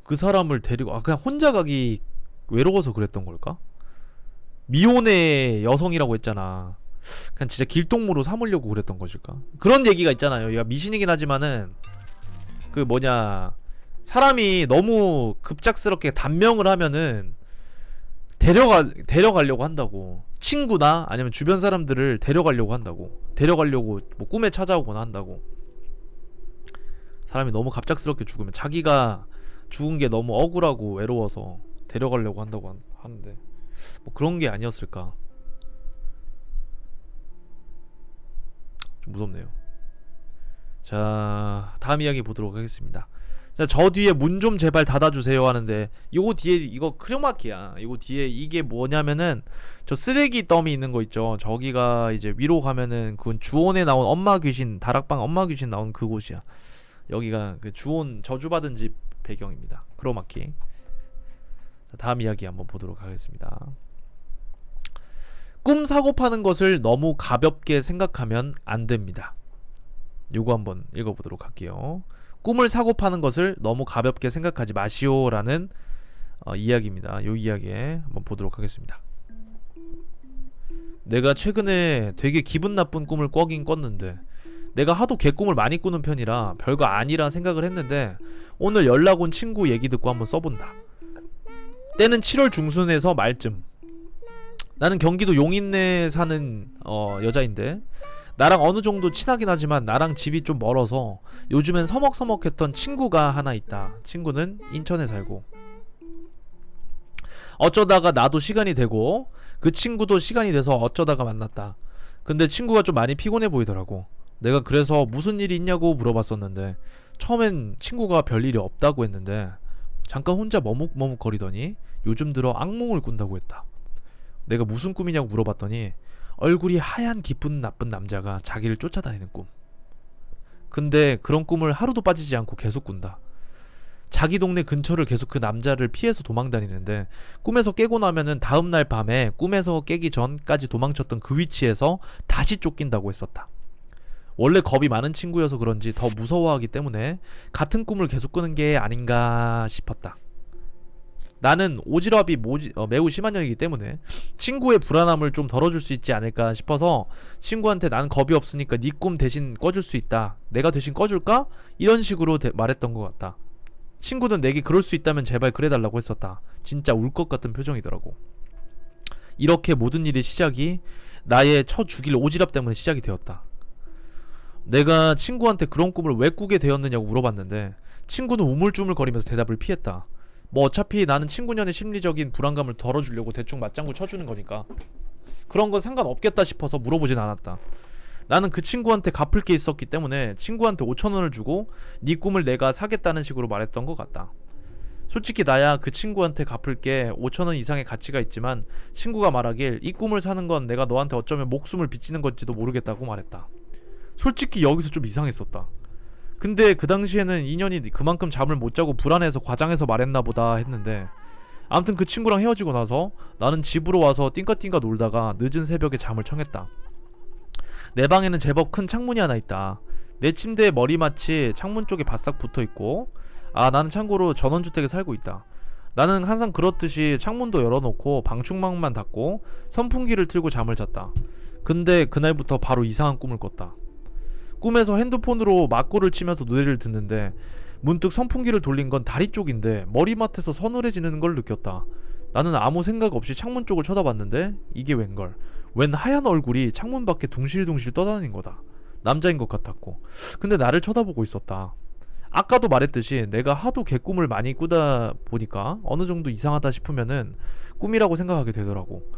Speaker 1: 그 사람을 데리고 그냥 혼자 가기 외로워서 그랬던 걸까? 미혼의 여성이라고 했잖아. 그냥 진짜 길동무로 삼으려고 그랬던 것일까? 그런 얘기가 있잖아요. 얘가 미신이긴 하지만은 그 뭐냐, 사람이 너무 급작스럽게 단명을 하면은 데려가려고 한다고. 친구나 아니면 주변 사람들을 데려가려고 한다고. 데려가려고 뭐 꿈에 찾아오거나 한다고. 사람이 너무 갑작스럽게 죽으면 자기가 죽은 게 너무 억울하고 외로워서 데려가려고 한다고 하는데 뭐 그런 게 아니었을까. 좀 무섭네요. 자, 다음 이야기 보도록 하겠습니다. 자, 저 뒤에 문 좀 제발 닫아주세요 하는데, 요거 뒤에 이거 크로마키야. 요거 뒤에 이게 뭐냐면은 저 쓰레기 더미 있는 거 있죠. 저기가 이제 위로 가면은 그건 주온에 나온 엄마 귀신, 다락방 엄마 귀신 나온 그곳이야. 여기가 그 주온 저주받은 집 배경입니다. 크로마키. 자, 다음 이야기 한번 보도록 하겠습니다. 꿈 사고 파는 것을 너무 가볍게 생각하면 안 됩니다. 요거 한번 읽어보도록 할게요. 꿈을 사고 파는 것을 너무 가볍게 생각하지 마시오라는 이야기입니다. 요 이야기 한번 보도록 하겠습니다. 내가 최근에 되게 기분 나쁜 꿈을 꿔긴 꿨는데, 내가 하도 개꿈을 많이 꾸는 편이라 별거 아니라 생각을 했는데 오늘 연락 온 친구 얘기 듣고 한번 써본다. 때는 7월 중순에서 말쯤. 나는 경기도 용인내에 사는 여자인데, 나랑 어느 정도 친하긴 하지만 나랑 집이 좀 멀어서 요즘엔 서먹서먹했던 친구가 하나 있다. 친구는 인천에 살고, 어쩌다가 나도 시간이 되고 그 친구도 시간이 돼서 어쩌다가 만났다. 근데 친구가 좀 많이 피곤해 보이더라고. 내가 그래서 무슨 일이 있냐고 물어봤었는데 처음엔 친구가 별일이 없다고 했는데 잠깐 혼자 머뭇머뭇거리더니 요즘 들어 악몽을 꾼다고 했다. 내가 무슨 꿈이냐고 물어봤더니 얼굴이 하얀 기분 나쁜 남자가 자기를 쫓아다니는 꿈. 근데 그런 꿈을 하루도 빠지지 않고 계속 꾼다. 자기 동네 근처를 계속 그 남자를 피해서 도망다니는데 꿈에서 깨고 나면은 다음날 밤에 꿈에서 깨기 전까지 도망쳤던 그 위치에서 다시 쫓긴다고 했었다. 원래 겁이 많은 친구여서 그런지 더 무서워하기 때문에 같은 꿈을 계속 꾸는 게 아닌가 싶었다. 나는 오지랖이 매우 심한 년이기 때문에 친구의 불안함을 좀 덜어줄 수 있지 않을까 싶어서 친구한테 난 겁이 없으니까 네 꿈 대신 꺼줄 수 있다. 내가 대신 꺼줄까? 이런 식으로 말했던 것 같다. 친구는 내게 그럴 수 있다면 제발 그래달라고 했었다. 진짜 울 것 같은 표정이더라고. 이렇게 모든 일의 시작이 나의 쳐 죽일 오지랖 때문에 시작이 되었다. 내가 친구한테 그런 꿈을 왜 꾸게 되었느냐고 물어봤는데 친구는 우물쭈물거리면서 대답을 피했다. 뭐 어차피 나는 친구년의 심리적인 불안감을 덜어주려고 대충 맞장구 쳐주는 거니까 그런 건 상관없겠다 싶어서 물어보진 않았다. 나는 그 친구한테 갚을 게 있었기 때문에 친구한테 5,000원을 주고 네 꿈을 내가 사겠다는 식으로 말했던 것 같다. 솔직히 나야 그 친구한테 갚을 게 5,000원 이상의 가치가 있지만 친구가 말하길 이 꿈을 사는 건 내가 너한테 어쩌면 목숨을 빚지는 건지도 모르겠다고 말했다. 솔직히 여기서 좀 이상했었다. 근데 그 당시에는 인연이 그만큼 잠을 못 자고 불안해서 과장해서 말했나 보다 했는데 아무튼 그 친구랑 헤어지고 나서 나는 집으로 와서 띵까띵까 놀다가 늦은 새벽에 잠을 청했다. 내 방에는 제법 큰 창문이 하나 있다. 내 침대에 머리맡이 창문 쪽에 바싹 붙어있고 나는 참고로 전원주택에 살고 있다. 나는 항상 그렇듯이 창문도 열어놓고 방충망만 닫고 선풍기를 틀고 잠을 잤다. 근데 그날부터 바로 이상한 꿈을 꿨다. 꿈에서 핸드폰으로 막고를 치면서 노래를 듣는데 문득 선풍기를 돌린 건 다리 쪽인데 머리맡에서 서늘해지는 걸 느꼈다. 나는 아무 생각 없이 창문 쪽을 쳐다봤는데 이게 웬걸. 웬 하얀 얼굴이 창문 밖에 둥실둥실 떠다닌 거다. 남자인 것 같았고 근데 나를 쳐다보고 있었다. 아까도 말했듯이 내가 하도 개꿈을 많이 꾸다 보니까 어느 정도 이상하다 싶으면은 꿈이라고 생각하게 되더라고.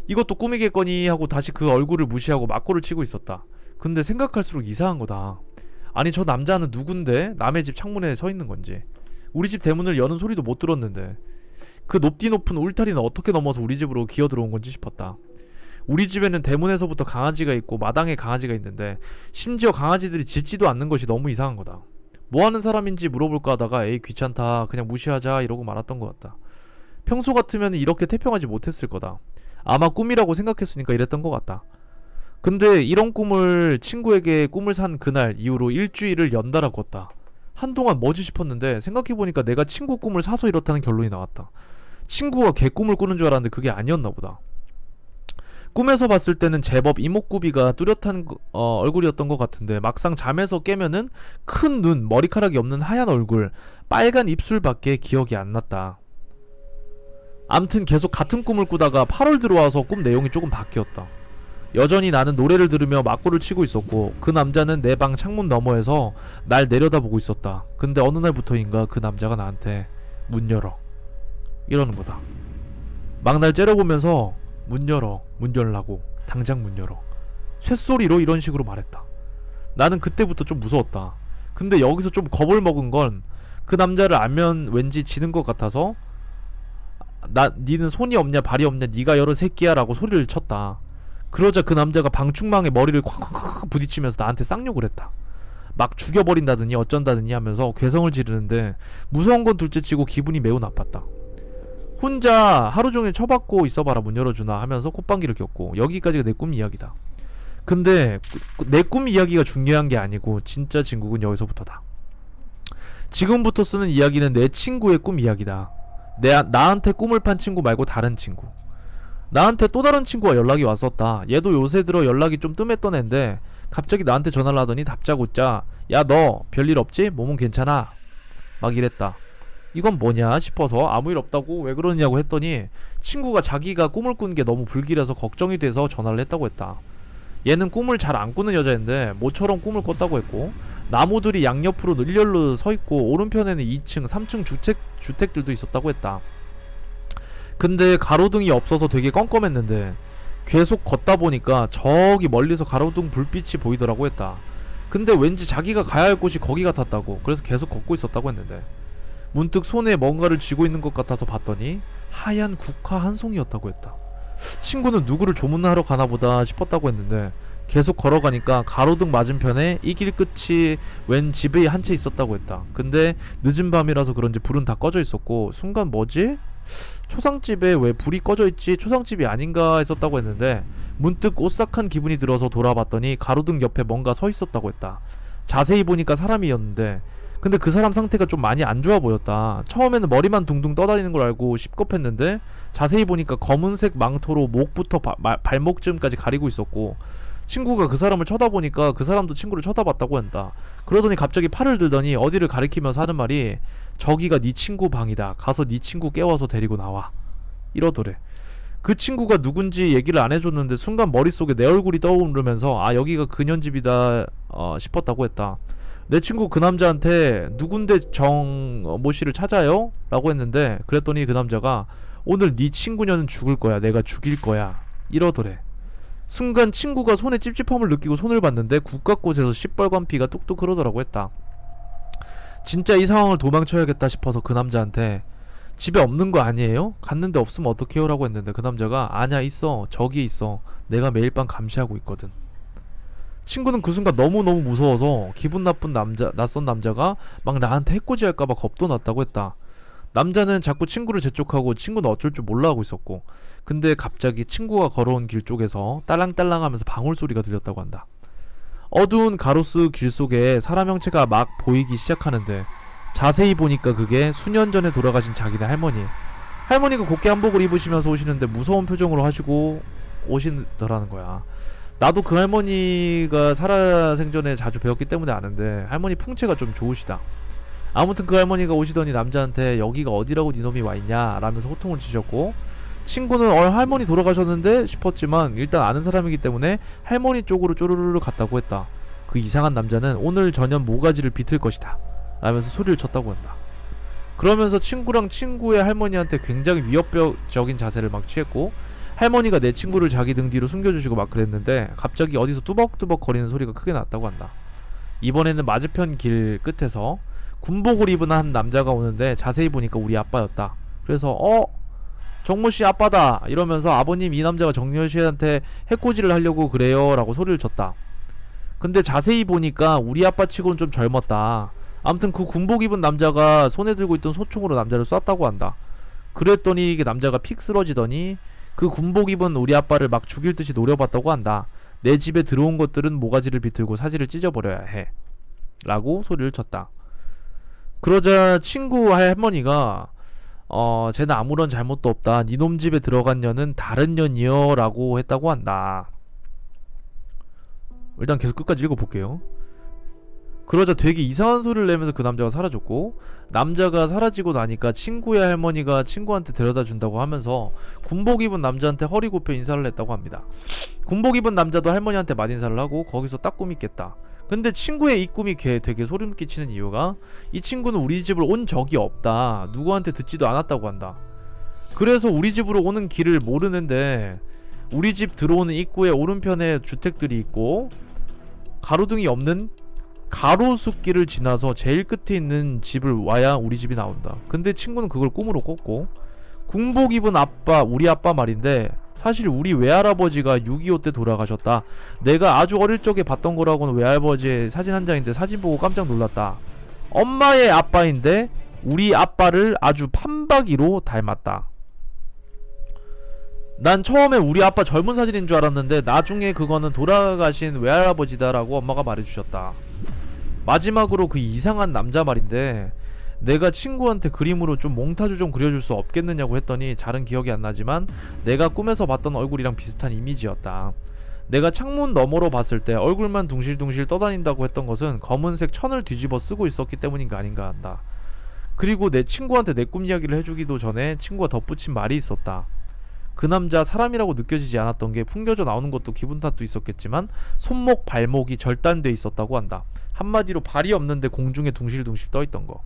Speaker 1: 이것도 꿈이겠거니 하고 다시 그 얼굴을 무시하고 막고를 치고 있었다. 근데 생각할수록 이상한 거다. 아니 저 남자는 누군데 남의 집 창문에 서 있는 건지 우리 집 대문을 여는 소리도 못 들었는데 그 높디 높은 울타리는 어떻게 넘어서 우리 집으로 기어 들어온 건지 싶었다. 우리 집에는 대문에서부터 강아지가 있고 마당에 강아지가 있는데 심지어 강아지들이 짖지도 않는 것이 너무 이상한 거다. 뭐하는 사람인지 물어볼까 하다가 에이 귀찮다 그냥 무시하자 이러고 말았던 것 같다. 평소 같으면 이렇게 태평하지 못했을 거다. 아마 꿈이라고 생각했으니까 이랬던 것 같다. 근데 이런 꿈을 친구에게 꿈을 산 그날 이후로 일주일을 연달아 꿨다. 한동안 뭐지 싶었는데 생각해보니까 내가 친구 꿈을 사서 이렇다는 결론이 나왔다. 친구가 개꿈을 꾸는 줄 알았는데 그게 아니었나 보다. 꿈에서 봤을 때는 제법 이목구비가 뚜렷한 얼굴이었던 것 같은데 막상 잠에서 깨면은 큰 눈, 머리카락이 없는 하얀 얼굴, 빨간 입술밖에 기억이 안 났다. 암튼 계속 같은 꿈을 꾸다가 8월 들어와서 꿈 내용이 조금 바뀌었다. 여전히 나는 노래를 들으며 막고를 치고 있었고 그 남자는 내 방 창문 너머에서 날 내려다보고 있었다. 근데 어느 날부터인가 그 남자가 나한테 문 열어 이러는 거다. 막 날 째려보면서 문 열어, 문 열라고, 당장 문 열어, 쇳소리로 이런 식으로 말했다. 나는 그때부터 좀 무서웠다. 근데 여기서 좀 겁을 먹은 건 그 남자를 알면 왠지 지는 것 같아서 니는 손이 없냐 발이 없냐 니가 열어 새끼야 라고 소리를 쳤다. 그러자 그 남자가 방충망에 머리를 콱콱콱 부딪히면서 나한테 쌍욕을 했다. 막 죽여버린다더니 어쩐다더니 하면서 괴성을 지르는데 무서운 건 둘째치고 기분이 매우 나빴다. 혼자 하루종일 쳐박고 있어봐라 문 열어주나 하면서 콧방귀를 꼈고 여기까지가 내 꿈 이야기다. 근데 내 꿈 이야기가 중요한 게 아니고 진짜 진국은 여기서부터다. 지금부터 쓰는 이야기는 내 친구의 꿈 이야기다. 나한테 꿈을 판 친구 말고 다른 친구. 나한테 또 다른 친구가 연락이 왔었다. 얘도 요새 들어 연락이 좀 뜸했던 앤데 갑자기 나한테 전화를 하더니 다짜고짜 야 너 별일 없지? 몸은 괜찮아? 막 이랬다. 이건 뭐냐 싶어서 아무 일 없다고 왜 그러냐고 했더니 친구가 자기가 꿈을 꾼 게 너무 불길해서 걱정이 돼서 전화를 했다고 했다. 얘는 꿈을 잘 안 꾸는 여자인데 모처럼 꿈을 꿨다고 했고 나무들이 양옆으로 일렬로 서있고 오른편에는 2층 3층 주택들도 있었다고 했다. 근데 가로등이 없어서 되게 껌껌했는데 계속 걷다 보니까 저기 멀리서 가로등 불빛이 보이더라고 했다. 근데 왠지 자기가 가야 할 곳이 거기 같았다고. 그래서 계속 걷고 있었다고 했는데 문득 손에 뭔가를 쥐고 있는 것 같아서 봤더니 하얀 국화 한 송이였다고 했다. 친구는 누구를 조문하러 가나보다 싶었다고 했는데 계속 걸어가니까 가로등 맞은편에 이 길 끝이 웬 집이 한 채 있었다고 했다. 근데 늦은 밤이라서 그런지 불은 다 꺼져 있었고 순간 뭐지? 초상집에 왜 불이 꺼져 있지? 초상집이 아닌가 했었다고 했는데 문득 오싹한 기분이 들어서 돌아봤더니 가로등 옆에 뭔가 서 있었다고 했다. 자세히 보니까 사람이었는데 근데 그 사람 상태가 좀 많이 안 좋아 보였다. 처음에는 머리만 둥둥 떠다니는 걸 알고 십겁했는데 자세히 보니까 검은색 망토로 목부터 발목쯤까지 가리고 있었고 친구가 그 사람을 쳐다보니까 그 사람도 친구를 쳐다봤다고 한다. 그러더니 갑자기 팔을 들더니 어디를 가리키면서 하는 말이 저기가 네 친구 방이다. 가서 네 친구 깨워서 데리고 나와. 이러더래. 그 친구가 누군지 얘기를 안 해줬는데 순간 머릿속에 내 얼굴이 떠오르면서 아 여기가 그년 집이다 싶었다고 했다. 내 친구 그 남자한테 누군데 정모 씨를 찾아요? 라고 했는데 그랬더니 그 남자가 오늘 네 친구녀는 죽을 거야. 내가 죽일 거야. 이러더래. 순간 친구가 손에 찝찝함을 느끼고 손을 봤는데 국각곳에서 시뻘건 피가 뚝뚝 흐르더라고 했다. 진짜 이 상황을 도망쳐야겠다 싶어서 그 남자한테 집에 없는 거 아니에요? 갔는데 없으면 어떡해요? 라고 했는데 그 남자가 아냐 있어. 저기 있어. 내가 매일 밤 감시하고 있거든. 친구는 그 순간 너무너무 무서워서 기분 나쁜 낯선 남자가 막 나한테 해코지 할까봐 겁도 났다고 했다. 남자는 자꾸 친구를 재촉하고 친구는 어쩔 줄 몰라 하고 있었고 근데 갑자기 친구가 걸어온 길 쪽에서 딸랑딸랑 하면서 방울 소리가 들렸다고 한다. 어두운 가로수 길 속에 사람 형체가 막 보이기 시작하는데 자세히 보니까 그게 수년 전에 돌아가신 자기네 할머니가 곱게 한복을 입으시면서 오시는데 무서운 표정으로 하시고 오시더라는 거야. 나도 그 할머니가 살아생전에 자주 배웠기 때문에 아는데 할머니 풍채가 좀 좋으시다. 아무튼 그 할머니가 오시더니 남자한테 여기가 어디라고 니놈이 와있냐 라면서 호통을 치셨고 친구는 할머니 돌아가셨는데 싶었지만 일단 아는 사람이기 때문에 할머니 쪽으로 쪼르르르 갔다고 했다. 그 이상한 남자는 오늘 저녁 모가지를 비틀 것이다 라면서 소리를 쳤다고 한다. 그러면서 친구랑 친구의 할머니한테 굉장히 위협적인 자세를 막 취했고 할머니가 내 친구를 자기 등 뒤로 숨겨주시고 막 그랬는데 갑자기 어디서 뚜벅뚜벅 거리는 소리가 크게 났다고 한다. 이번에는 맞은편 길 끝에서 군복을 입은 한 남자가 오는데 자세히 보니까 우리 아빠였다. 그래서 정모씨 아빠다 이러면서 아버님 이 남자가 정모씨한테 해코지를 하려고 그래요 라고 소리를 쳤다. 근데 자세히 보니까 우리 아빠 치고는 좀 젊었다. 아무튼 그 군복 입은 남자가 손에 들고 있던 소총으로 남자를 쐈다고 한다. 그랬더니 이게 남자가 픽 쓰러지더니 그 군복 입은 우리 아빠를 막 죽일 듯이 노려봤다고 한다. 내 집에 들어온 것들은 모가지를 비틀고 사지를 찢어버려야 해 라고 소리를 쳤다. 그러자 친구 할머니가 쟤는 아무런 잘못도 없다. 니놈 집에 들어간 년은 다른 년이요 라고 했다고 한다. 일단 계속 끝까지 읽어볼게요. 그러자 되게 이상한 소리를 내면서 그 남자가 사라졌고 남자가 사라지고 나니까 친구의 할머니가 친구한테 데려다 준다고 하면서 군복 입은 남자한테 허리 굽혀 인사를 했다고 합니다. 군복 입은 남자도 할머니한테 맞인사를 하고 거기서 딱 꿈이 깼다. 근데 친구의 이 꿈이 되게 소름 끼치는 이유가 이 친구는 우리 집을 온 적이 없다. 누구한테 듣지도 않았다고 한다. 그래서 우리 집으로 오는 길을 모르는데 우리 집 들어오는 입구에 오른편에 주택들이 있고 가로등이 없는 가로수길을 지나서 제일 끝에 있는 집을 와야 우리 집이 나온다. 근데 친구는 그걸 꿈으로 꿨고 군복 입은 아빠, 우리 아빠 말인데 사실 우리 외할아버지가 6.25 때 돌아가셨다. 내가 아주 어릴 적에 봤던 거라고는 외할아버지의 사진 한 장인데 사진 보고 깜짝 놀랐다. 엄마의 아빠인데 우리 아빠를 아주 판박이로 닮았다. 난 처음에 우리 아빠 젊은 사진인 줄 알았는데 나중에 그거는 돌아가신 외할아버지다라고 엄마가 말해주셨다. 마지막으로 그 이상한 남자 말인데 내가 친구한테 그림으로 좀 몽타주 좀 그려줄 수 없겠느냐고 했더니 잘은 기억이 안 나지만 내가 꿈에서 봤던 얼굴이랑 비슷한 이미지였다. 내가 창문 너머로 봤을 때 얼굴만 둥실둥실 떠다닌다고 했던 것은 검은색 천을 뒤집어 쓰고 있었기 때문인가 아닌가 한다. 그리고 내 친구한테 내 꿈 이야기를 해주기도 전에 친구가 덧붙인 말이 있었다. 그 남자 사람이라고 느껴지지 않았던 게 풍겨져 나오는 것도 기분 탓도 있었겠지만 손목 발목이 절단돼 있었다고 한다. 한마디로 발이 없는데 공중에 둥실둥실 떠있던 거.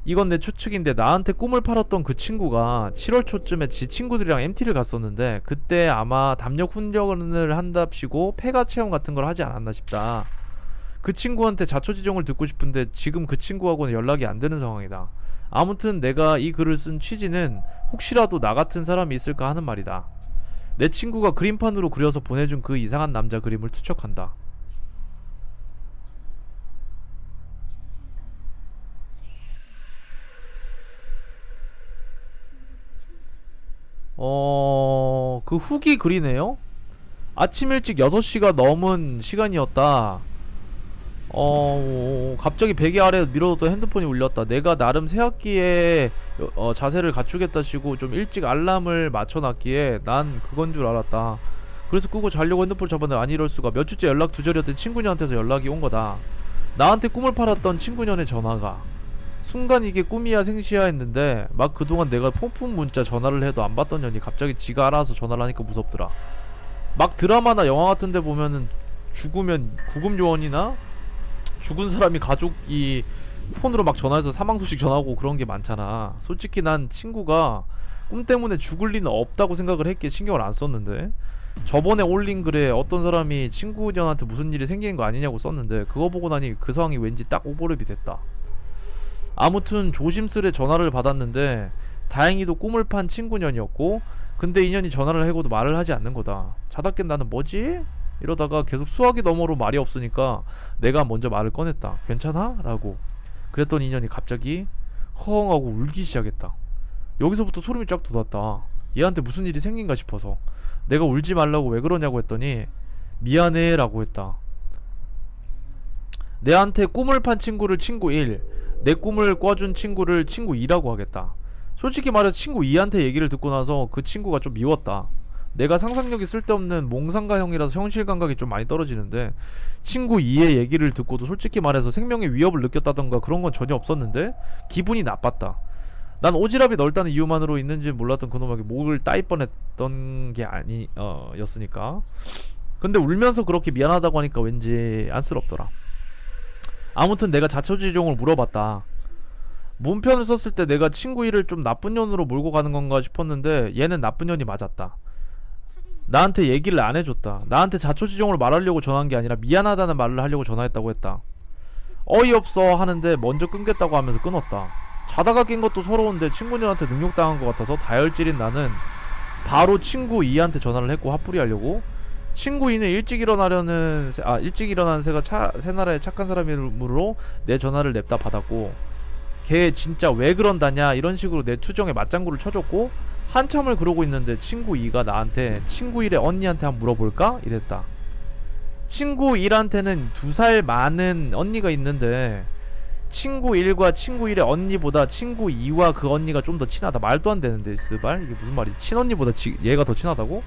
Speaker 1: 이건 내 추측인데 나한테 꿈을 팔았던 그 친구가 7월 초쯤에 지 친구들이랑 MT를 갔었는데 그때 아마 담력 훈련을 한답시고 폐가 체험 같은 걸 하지 않았나 싶다. 그 친구한테 자초지종을 듣고 싶은데 지금 그 친구하고는 연락이 안 되는 상황이다. 아무튼 내가 이 글을 쓴 취지는 혹시라도 나 같은 사람이 있을까 하는 말이다. 내 친구가 그림판으로 그려서 보내준 그 이상한 남자 그림을 투척한다. 그 후기 글이네요? 아침 일찍 6시가 넘은 시간이었다. 갑자기 베개 아래 밀어뒀던 핸드폰이 울렸다. 내가 나름 새학기에 자세를 갖추겠다시고 좀 일찍 알람을 맞춰놨기에 난 그건 줄 알았다. 그래서 끄고 자려고 핸드폰을 잡았는데 아니 이럴 수가. 몇 주째 연락 두절이었던 친구녀한테서 연락이 온 거다. 나한테 꿈을 팔았던 친구녀의 전화가. 순간 이게 꿈이야 생시야 했는데 막 그동안 내가 폭풍 문자 전화를 해도 안 받던 년이 갑자기 지가 알아서 전화를 하니까 무섭더라. 막 드라마나 영화 같은데 보면은 죽으면 구급요원이나 죽은 사람이 가족이 폰으로 막 전화해서 사망 소식 전하고 그런 게 많잖아. 솔직히 난 친구가 꿈 때문에 죽을 리는 없다고 생각을 했기에 신경을 안 썼는데, 저번에 올린 글에 어떤 사람이 친구년한테 무슨 일이 생기는 거 아니냐고 썼는데 그거 보고 나니 그 상황이 왠지 딱 오버랩이 됐다. 아무튼 조심스레 전화를 받았는데 다행히도 꿈을 판 친구년이었고, 근데 인연이 전화를 해고도 말을 하지 않는 거다. 자다 깬 나는 뭐지? 이러다가 계속 수화기 너머로 말이 없으니까 내가 먼저 말을 꺼냈다. 괜찮아? 라고. 그랬더니 인연이 갑자기 허엉하고 울기 시작했다. 여기서부터 소름이 쫙 돋았다. 얘한테 무슨 일이 생긴가 싶어서 내가 울지 말라고 왜 그러냐고 했더니 미안해 라고 했다. 내한테 꿈을 판 친구를 친구 1, 내 꿈을 꿔준 친구를 친구 2라고 하겠다. 솔직히 말해서 친구 2한테 얘기를 듣고 나서 그 친구가 좀 미웠다. 내가 상상력이 쓸데없는 몽상가 형이라서 현실 감각이 좀 많이 떨어지는데 친구 2의 얘기를 듣고도 솔직히 말해서 생명의 위협을 느꼈다던가 그런 건 전혀 없었는데 기분이 나빴다. 난 오지랖이 넓다는 이유만으로 있는지 몰랐던 그놈에게 목을 따일 뻔했던 게 였으니까. 근데 울면서 그렇게 미안하다고 하니까 왠지 안쓰럽더라. 아무튼 내가 자초지종을 물어봤다. 문편을 썼을 때 내가 친구 1을 좀 나쁜 년으로 몰고 가는 건가 싶었는데 얘는 나쁜 년이 맞았다. 나한테 얘기를 안 해줬다. 나한테 자초지종을 말하려고 전화한 게 아니라 미안하다는 말을 하려고 전화했다고 했다. 어이없어 하는데 먼저 끊겠다고 하면서 끊었다. 자다가 깬 것도 서러운데 친구들한테 능욕당한 것 같아서 다혈질인 나는 바로 친구 2한테 전화를 했고 화풀이 하려고. 친구 2는 일찍 일어나는 새가 새나라의 착한 사람이므로 내 전화를 냅다 받았고, 걔 진짜 왜 그런다냐 이런 식으로 내 투정에 맞장구를 쳐줬고, 한참을 그러고 있는데 친구 2가 나한테 친구 1의 언니한테 한번 물어볼까? 이랬다. 친구 1한테는 2살 많은 언니가 있는데 친구 1과 친구 1의 언니보다 친구 2와 그 언니가 좀 더 친하다. 말도 안 되는데 스발 이게 무슨 말이지? 친언니보다 얘가 더 친하다고?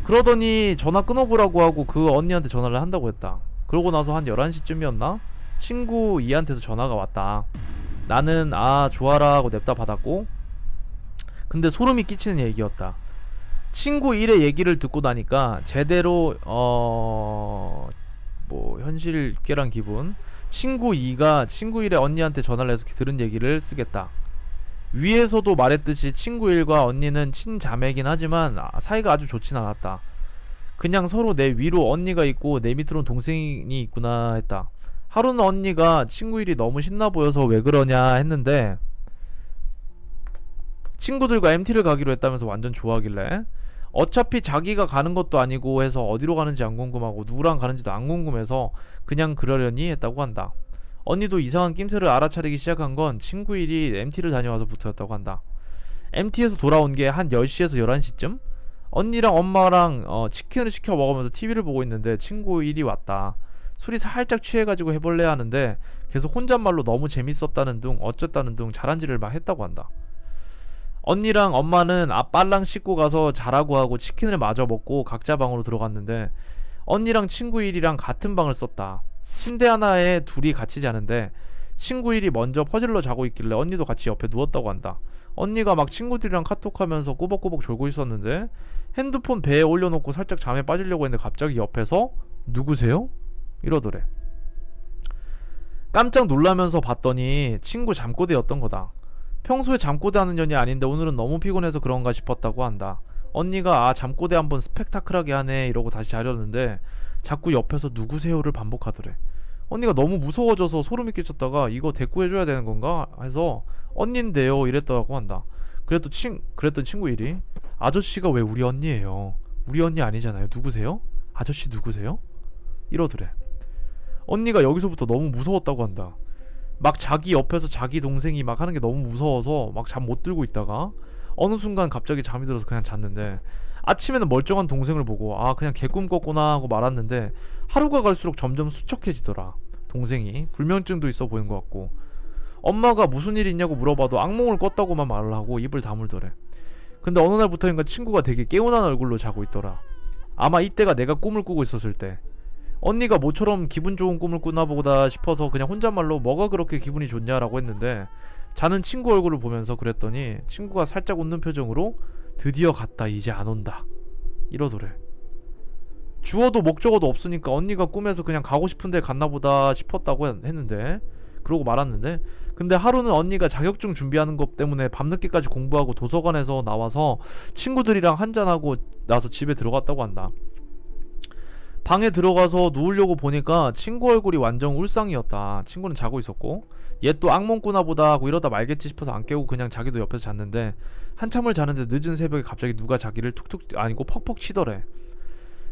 Speaker 1: 그러더니 전화 끊어보라고 하고 그 언니한테 전화를 한다고 했다. 그러고 나서 한 11시쯤이었나? 친구 2한테서 전화가 왔다. 나는 좋아라 하고 냅다 받았고, 근데 소름이 끼치는 얘기였다. 친구 1의 얘기를 듣고 나니까 제대로 현실 깨란 기분. 친구 2가 친구 1의 언니한테 전화를 해서 들은 얘기를 쓰겠다. 위에서도 말했듯이 친구 1과 언니는 친자매긴 하지만 사이가 아주 좋진 않았다. 그냥 서로 내 위로 언니가 있고 내 밑으로는 동생이 있구나 했다. 하루는 언니가 친구 1이 너무 신나 보여서 왜 그러냐 했는데 친구들과 MT를 가기로 했다면서 완전 좋아하길래 어차피 자기가 가는 것도 아니고 해서 어디로 가는지 안 궁금하고 누구랑 가는지도 안 궁금해서 그냥 그러려니 했다고 한다. 언니도 이상한 낌새를 알아차리기 시작한 건 친구 1이 MT를 다녀와서부터였다고 한다. MT에서 돌아온 게 한 10시에서 11시쯤? 언니랑 엄마랑 치킨을 시켜 먹으면서 TV를 보고 있는데 친구 1이 왔다. 술이 살짝 취해가지고 해볼래 하는데 계속 혼잣말로 너무 재밌었다는 둥 어쨌다는 둥 자란지를 막 했다고 한다. 언니랑 엄마는 빨랑 씻고 가서 자라고 하고 치킨을 마저 먹고 각자 방으로 들어갔는데 언니랑 친구 1이랑 같은 방을 썼다. 침대 하나에 둘이 같이 자는데 친구 1이 먼저 퍼질러 자고 있길래 언니도 같이 옆에 누웠다고 한다. 언니가 막 친구들이랑 카톡하면서 꾸벅꾸벅 졸고 있었는데 핸드폰 배에 올려놓고 살짝 잠에 빠지려고 했는데 갑자기 옆에서 누구세요? 이러더래. 깜짝 놀라면서 봤더니 친구 잠꼬대였던 거다. 평소에 잠꼬대 하는 년이 아닌데 오늘은 너무 피곤해서 그런가 싶었다고 한다. 언니가 잠꼬대 한번 스펙타클하게 하네 이러고 다시 자려는데 자꾸 옆에서 누구세요를 반복하더래. 언니가 너무 무서워져서 소름이 끼쳤다가 이거 대꾸해줘야 되는 건가 해서 언닌데요 이랬다고 한다. 그랬던 친구 1이 아저씨가 왜 우리 언니예요? 우리 언니 아니잖아요. 누구세요? 아저씨 누구세요? 이러더래. 언니가 여기서부터 너무 무서웠다고 한다. 막 자기 옆에서 자기 동생이 막 하는 게 너무 무서워서 막 잠 못 들고 있다가 어느 순간 갑자기 잠이 들어서 그냥 잤는데, 아침에는 멀쩡한 동생을 보고 아 그냥 개꿈 꿨구나 하고 말았는데, 하루가 갈수록 점점 수척해지더라. 동생이 불면증도 있어 보이는 것 같고, 엄마가 무슨 일 있냐고 물어봐도 악몽을 꿨다고만 말을 하고 입을 다물더래. 근데 어느 날부터인가 친구가 되게 개운한 얼굴로 자고 있더라. 아마 이때가 내가 꿈을 꾸고 있었을 때. 언니가 모처럼 기분 좋은 꿈을 꾸나 보다 싶어서 그냥 혼잣말로 뭐가 그렇게 기분이 좋냐라고 했는데, 자는 친구 얼굴을 보면서 그랬더니 친구가 살짝 웃는 표정으로 드디어 갔다 이제 안 온다 이러더래. 주어도 목적어도 없으니까 언니가 꿈에서 그냥 가고 싶은데 갔나 보다 싶었다고 했는데, 그러고 말았는데, 근데 하루는 언니가 자격증 준비하는 것 때문에 밤늦게까지 공부하고 도서관에서 나와서 친구들이랑 한잔하고 나서 집에 들어갔다고 한다. 방에 들어가서 누우려고 보니까 친구 얼굴이 완전 울상이었다. 친구는 자고 있었고, 얘 또 악몽 꾸나 보다 하고 이러다 말겠지 싶어서 안 깨우고 그냥 자기도 옆에서 잤는데, 한참을 자는데 늦은 새벽에 갑자기 누가 자기를 툭툭 아니고 퍽퍽 치더래.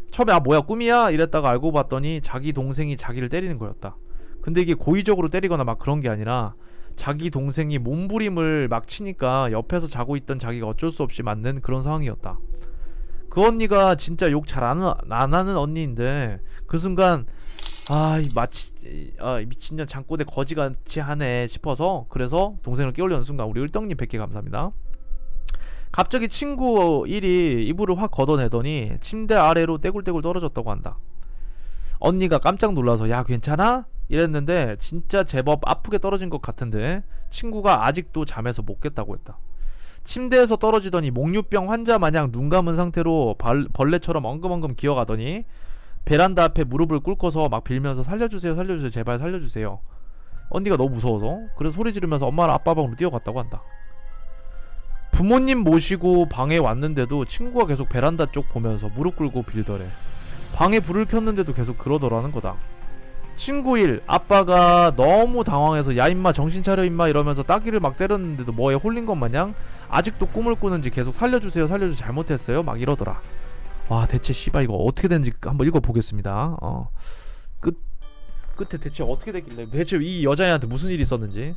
Speaker 1: 처음에 아 뭐야 꿈이야? 이랬다가 알고 봤더니 자기 동생이 자기를 때리는 거였다. 근데 이게 고의적으로 때리거나 막 그런 게 아니라 자기 동생이 몸부림을 막 치니까 옆에서 자고 있던 자기가 어쩔 수 없이 맞는 그런 상황이었다. 그 언니가 진짜 욕 잘 안 하는 언니인데, 그 순간 이 미친년 장꼬대 거지같이 하네 싶어서, 그래서 동생을 깨우려는 순간 우리 을떡님 100개 감사합니다. 갑자기 친구 1이 이불을 확 걷어내더니 침대 아래로 떼굴떼굴 떨어졌다고 한다. 언니가 깜짝 놀라서 야 괜찮아? 이랬는데 진짜 제법 아프게 떨어진 것 같은데 친구가 아직도 잠에서 못 깼다고 했다. 침대에서 떨어지더니 목류병 환자 마냥 눈 감은 상태로 벌레처럼 엉금엉금 기어가더니 베란다 앞에 무릎을 꿇고서 막 빌면서 살려주세요 살려주세요 제발 살려주세요. 언니가 너무 무서워서 그래서 소리 지르면서 엄마랑 아빠 방으로 뛰어갔다고 한다. 부모님 모시고 방에 왔는데도 친구가 계속 베란다 쪽 보면서 무릎 꿇고 빌더래. 방에 불을 켰는데도 계속 그러더라는 거다. 친구 1 아빠가 너무 당황해서 야 임마 정신 차려 임마 이러면서 따귀를 막 때렸는데도 뭐에 홀린 것 마냥 아직도 꿈을 꾸는지 계속 살려주세요 살려주세요 잘못했어요 막 이러더라. 와 대체 씨발 이거 어떻게 된지 한번 읽어보겠습니다. 끝에 대체 어떻게 됐길래 대체 이 여자애한테 무슨 일이 있었는지.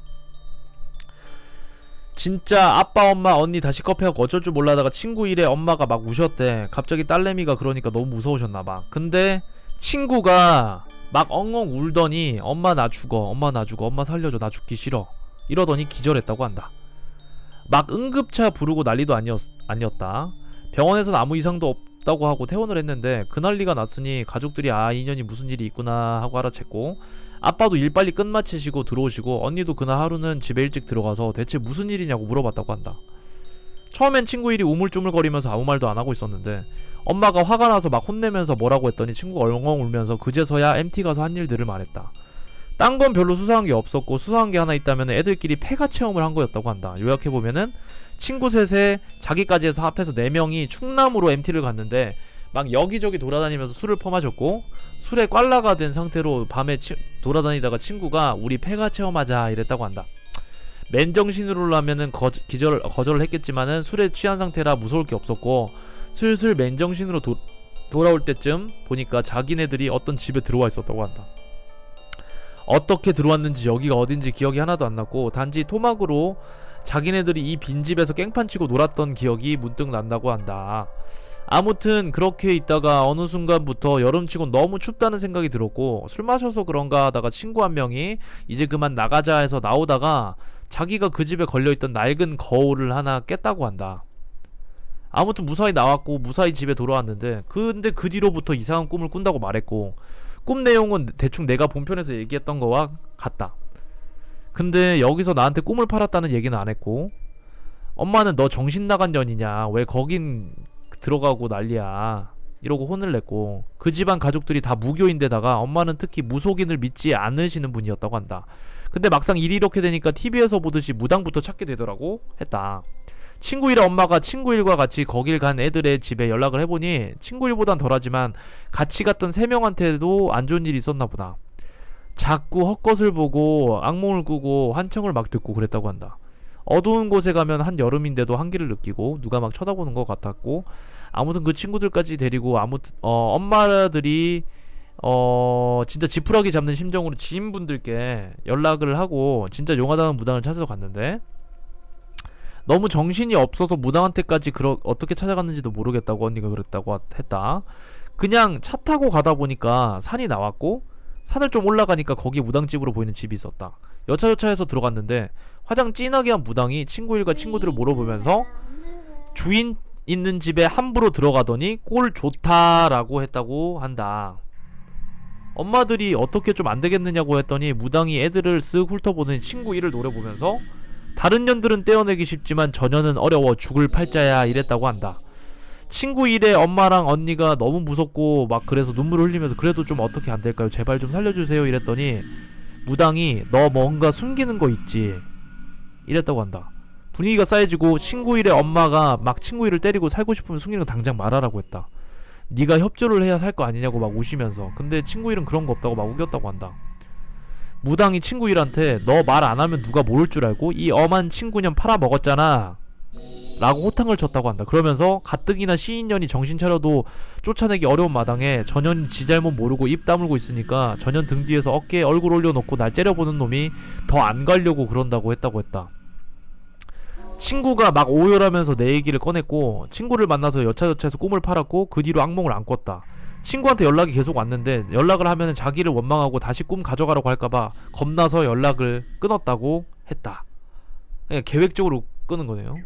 Speaker 1: 진짜 아빠 엄마 언니 다시 커피하고 어쩔 줄 몰라다가 친구 1의 엄마가 막 우셨대. 갑자기 딸내미가 그러니까 너무 무서우셨나봐. 근데 친구가 막 엉엉 울더니 엄마 나 죽어 엄마 나 죽어 엄마 살려줘 나 죽기 싫어 이러더니 기절했다고 한다. 막 응급차 부르고 난리도 아니었다. 병원에선 아무 이상도 없다고 하고 퇴원을 했는데 그 난리가 났으니 가족들이 아 인연이 무슨 일이 있구나 하고 알아챘고, 아빠도 일 빨리 끝마치시고 들어오시고 언니도 그날 하루는 집에 일찍 들어가서 대체 무슨 일이냐고 물어봤다고 한다. 처음엔 친구 1이 우물쭈물거리면서 아무 말도 안 하고 있었는데 엄마가 화가 나서 막 혼내면서 뭐라고 했더니 친구가 엉엉 울면서 그제서야 MT 가서 한 일들을 말했다. 딴 건 별로 수상한 게 없었고 수상한 게 하나 있다면 애들끼리 폐가 체험을 한 거였다고 한다. 요약해보면은 친구 셋에 자기까지 해서 합해서 4명이 충남으로 MT를 갔는데 막 여기저기 돌아다니면서 술을 퍼마셨고 술에 꽐라가 된 상태로 밤에 돌아다니다가 친구가 우리 폐가 체험하자 이랬다고 한다. 맨정신으로라면은 거절을 했겠지만은 술에 취한 상태라 무서울 게 없었고 슬슬 맨정신으로 돌아올 때쯤 보니까 자기네들이 어떤 집에 들어와 있었다고 한다. 어떻게 들어왔는지 여기가 어딘지 기억이 하나도 안 났고 단지 토막으로 자기네들이 이 빈집에서 깽판치고 놀았던 기억이 문득 난다고 한다. 아무튼 그렇게 있다가 어느 순간부터 여름치곤 너무 춥다는 생각이 들었고 술 마셔서 그런가 하다가 친구 한 명이 이제 그만 나가자 해서 나오다가 자기가 그 집에 걸려있던 낡은 거울을 하나 깼다고 한다. 아무튼 무사히 나왔고 무사히 집에 돌아왔는데 근데 그 뒤로부터 이상한 꿈을 꾼다고 말했고 꿈 내용은 대충 내가 본편에서 얘기했던 거와 같다. 근데 여기서 나한테 꿈을 팔았다는 얘기는 안 했고 엄마는 너 정신 나간 년이냐 왜 거긴 들어가고 난리야 이러고 혼을 냈고 그 집안 가족들이 다 무교인데다가 엄마는 특히 무속인을 믿지 않으시는 분이었다고 한다. 근데 막상 일이 이렇게 되니까 TV에서 보듯이 무당부터 찾게 되더라고 했다. 친구 1의 엄마가 친구 1과 같이 거길 간 애들의 집에 연락을 해보니 친구 1보단 덜하지만 같이 갔던 3명한테도 안 좋은 일이 있었나 보다. 자꾸 헛것을 보고 악몽을 꾸고 환청을 막 듣고 그랬다고 한다. 어두운 곳에 가면 한여름인데도 한기를 느끼고 누가 막 쳐다보는 것 같았고, 아무튼 그 친구들까지 데리고 아무튼 엄마들이 진짜 지푸라기 잡는 심정으로 지인분들께 연락을 하고 진짜 용하다는 무당을 찾아서 갔는데, 너무 정신이 없어서 무당한테까지 어떻게 찾아갔는지도 모르겠다고 언니가 그랬다고 했다. 그냥 차 타고 가다 보니까 산이 나왔고, 산을 좀 올라가니까 거기 무당집으로 보이는 집이 있었다. 여차여차해서 들어갔는데 화장 진하게 한 무당이 친구 일과 친구들을 물어보면서 주인 있는 집에 함부로 들어가더니 꼴 좋다라고 했다고 한다. 엄마들이 어떻게 좀 안되겠느냐고 했더니 무당이 애들을 쓱 훑어보더니 친구 일을 노려보면서 다른 년들은 떼어내기 쉽지만 저년은 어려워 죽을 팔자야 이랬다고 한다. 친구 일에 엄마랑 언니가 너무 무섭고 막 그래서 눈물을 흘리면서 그래도 좀 어떻게 안될까요? 제발 좀 살려주세요 이랬더니 무당이 너 뭔가 숨기는 거 있지 이랬다고 한다. 분위기가 쌓여지고 친구 일에 엄마가 막 친구 일을 때리고 살고 싶으면 숨기는 거 당장 말하라고 했다. 네가 협조를 해야 살 거 아니냐고 막 우시면서. 근데 친구 일은 그런 거 없다고 막 우겼다고 한다. 무당이 친구 일한테 너 말 안 하면 누가 모를 줄 알고 이 엄한 친구년 팔아먹었잖아 라고 호탕을 쳤다고 한다. 그러면서 가뜩이나 시인년이 정신 차려도 쫓아내기 어려운 마당에 전현이 지 잘못 모르고 입 다물고 있으니까 전현 등 뒤에서 어깨에 얼굴 올려놓고 날 째려보는 놈이 더 안 가려고 그런다고 했다. 친구가 막 오열하면서 내 얘기를 꺼냈고, 친구를 만나서 여차여차해서 꿈을 팔았고 그 뒤로 악몽을 안 꿨다. 친구한테 연락이 계속 왔는데 연락을 하면 자기를 원망하고 다시 꿈 가져가라고 할까봐 겁나서 연락을 끊었다고 했다. 그냥 계획적으로 끄는 거네요.